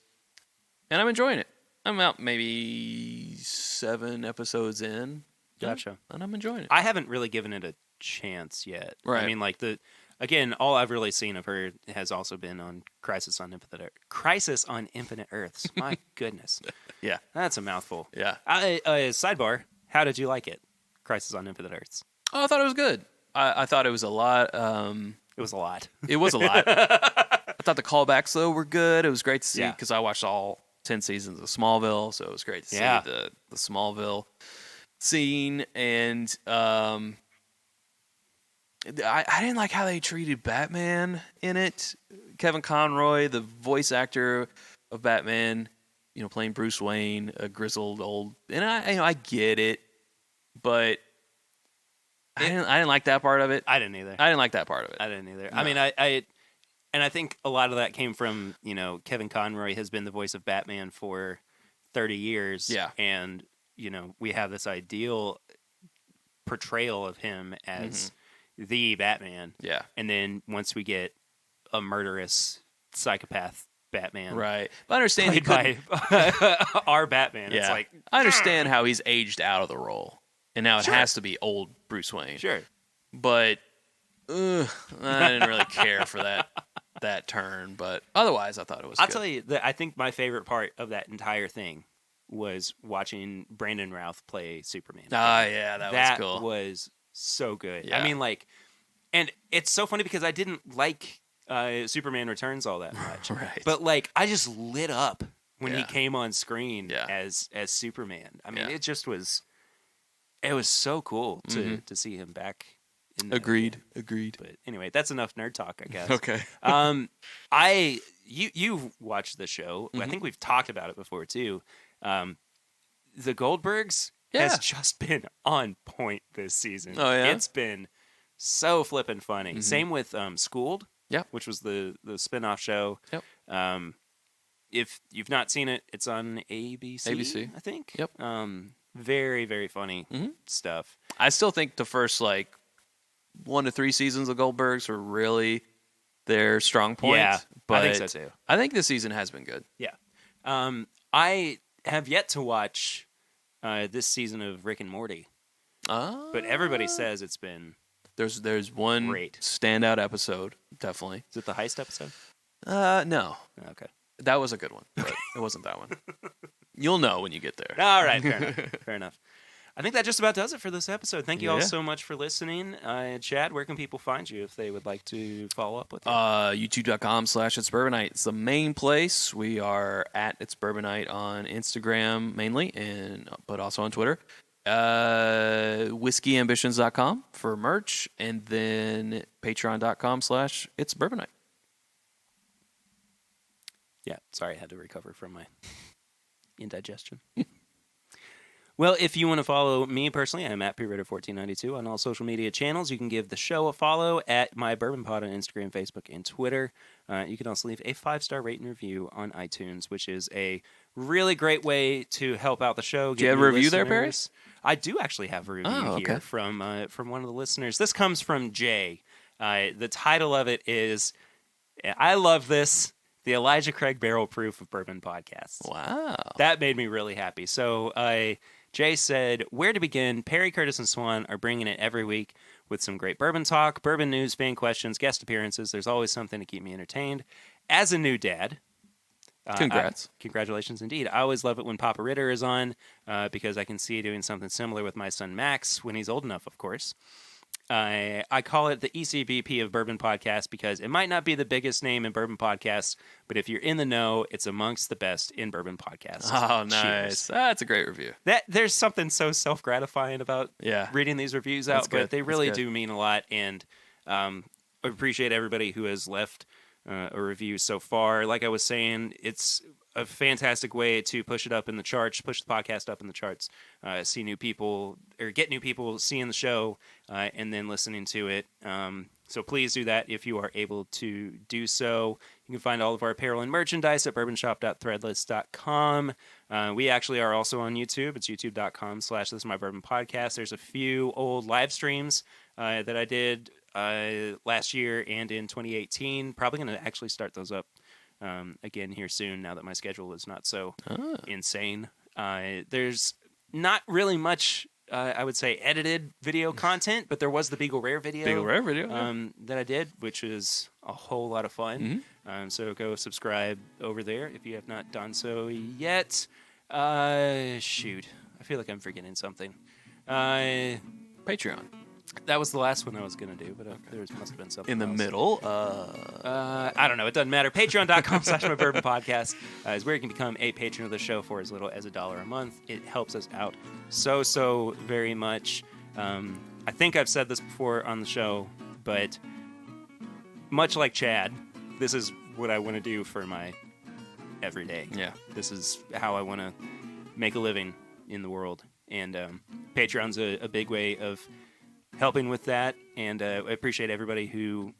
and I'm enjoying it. I'm about maybe 7 episodes in. Gotcha. And I'm enjoying it. I haven't really given it a chance yet. Right. I mean, like again, all I've really seen of her has also been on Crisis on Infinite Earths. My goodness. Yeah. That's a mouthful. Yeah. Sidebar, how did you like it? Crisis on Infinite Earths. Oh, I thought it was good. I thought it was a lot. It was a lot. It was a lot. I thought the callbacks, though, were good. It was great to see because I watched all 10 seasons of Smallville, so it was great to see the Smallville scene. And I didn't like how they treated Batman in it. Kevin Conroy, the voice actor of Batman, you know, playing Bruce Wayne, a grizzled old, and I get it, but I didn't like that part of it. I didn't either. I didn't like that part of it. I didn't either. No. I mean, and I think a lot of that came from, you know, Kevin Conroy has been the voice of Batman for 30 years. Yeah. And, you know, we have this ideal portrayal of him as the Batman. Yeah. And then once we get a murderous psychopath Batman. Right. But I understand played by our Batman. Yeah. It's like, I understand how he's aged out of the role. And now it has to be old Bruce Wayne. Sure. But I didn't really care for that turn. But otherwise, I thought it was I'll good. tell you that I think my favorite part of that entire thing was watching Brandon Routh play Superman. Oh, yeah, that was cool. That was so good. Yeah. I mean, like, and it's so funny because I didn't like Superman Returns all that much. Right. But, like, I just lit up when he came on screen as Superman. I mean, it just was... It was so cool to see him back. Agreed. But anyway, that's enough nerd talk, I guess. Okay. You watched the show. I think we've talked about it before too. The Goldbergs has just been on point this season. Oh yeah, it's been so flippin' funny. Same with Schooled. which was the spinoff show. If you've not seen it, it's on ABC. I think. Very, very funny stuff. I still think the first 1 to 3 seasons of Goldbergs were really their strong point. Yeah, but I think so too. I think this season has been good. Yeah. I have yet to watch this season of Rick and Morty. But everybody says it's been There's one great standout episode, definitely. Is it the heist episode? No. Okay. That was a good one, but it wasn't that one. You'll know when you get there. All right, fair enough. Fair enough. I think that just about does it for this episode. Thank you all so much for listening. Chad, where can people find you if they would like to follow up with you? YouTube.com/It's Bourbon Night. It's the main place. We are at It's Bourbon Night on Instagram mainly, but also on Twitter. WhiskeyAmbitions.com for merch, and then Patreon.com/It's Bourbon Night. Yeah, sorry, I had to recover from my indigestion. Well, if you want to follow me personally, I'm at PReader1492 on all social media channels. You can give the show a follow at My Bourbon Pod on Instagram, Facebook, and Twitter. You can also leave a 5-star rate and review on iTunes, which is a really great way to help out the show. Do you have a review there, Paris? I do actually have a review here from one of the listeners. This comes from Jay. The title of it is... I love this. The Elijah Craig Barrel Proof of Bourbon podcast. Wow. That made me really happy. So Jay said, where to begin? Perry, Curtis, and Swan are bringing it every week with some great bourbon talk, bourbon news, fan questions, guest appearances. There's always something to keep me entertained. As a new dad, Congrats. Congratulations indeed. I always love it when Papa Ritter is on because I can see doing something similar with my son Max when he's old enough, of course. I call it the ECVP of Bourbon Podcast because it might not be the biggest name in Bourbon Podcasts, but if you're in the know, it's amongst the best in Bourbon Podcasts. Oh, nice. Cheers. That's a great review. There's something so self-gratifying about reading these reviews out, but they really do mean a lot, and I appreciate everybody who has left a review so far. Like I was saying, it's a fantastic way to push it up in the charts, push the podcast up in the charts, see new people or get new people seeing the show and then listening to it. So please do that if you are able to do so. You can find all of our apparel and merchandise at bourbonshop.threadless.com. We actually are also on YouTube. It's youtube.com/This Is My Bourbon Podcast. There's a few old live streams that I did last year and in 2018. Probably going to actually start those up again here soon now that my schedule is not so insane. There's not really much, I would say, edited video content, but there was the Beagle Rare video. That I did, which is a whole lot of fun. Mm-hmm. So go subscribe over there if you have not done so yet. Shoot, I feel like I'm forgetting something. Patreon. That was the last one I was going to do, but there must have been something in the else. Middle. I don't know. It doesn't matter. Patreon.com/MyBourbonPodcast is where you can become a patron of the show for as little as $1 a month. It helps us out so very much. I think I've said this before on the show, but much like Chad, this is what I want to do for my everyday. Yeah. This is how I want to make a living in the world. And Patreon's a big way of helping with that, and I appreciate everybody who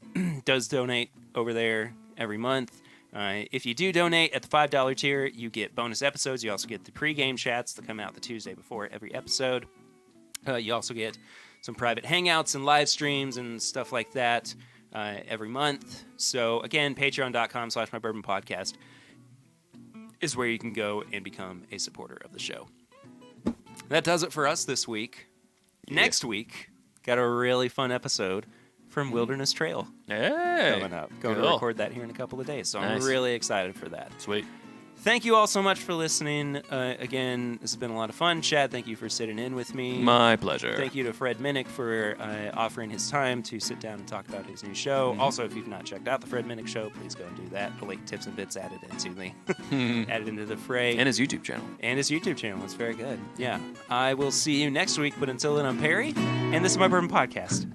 does donate over there every month. If you do donate at the $5 tier, you get bonus episodes. You also get the pre-game chats that come out the Tuesday before every episode. You also get some private hangouts and live streams and stuff like that every month. So again, patreon.com/MyBourbonPodcast is where you can go and become a supporter of the show. That does it for us this week. Yeah. Next week, got a really fun episode from Wilderness Trail coming up. Going to record that here in a couple of days, so I'm really excited for that. Sweet. Thank you all so much for listening. Again, this has been a lot of fun. Chad, thank you for sitting in with me. My pleasure. Thank you to Fred Minnick for offering his time to sit down and talk about his new show. Mm-hmm. Also, if you've not checked out the Fred Minnick Show, please go and do that. The link, tips, and bits added into the fray. And his YouTube channel. It's very good. Yeah. I will see you next week, but until then, I'm Perry, and this is My Bourbon Podcast.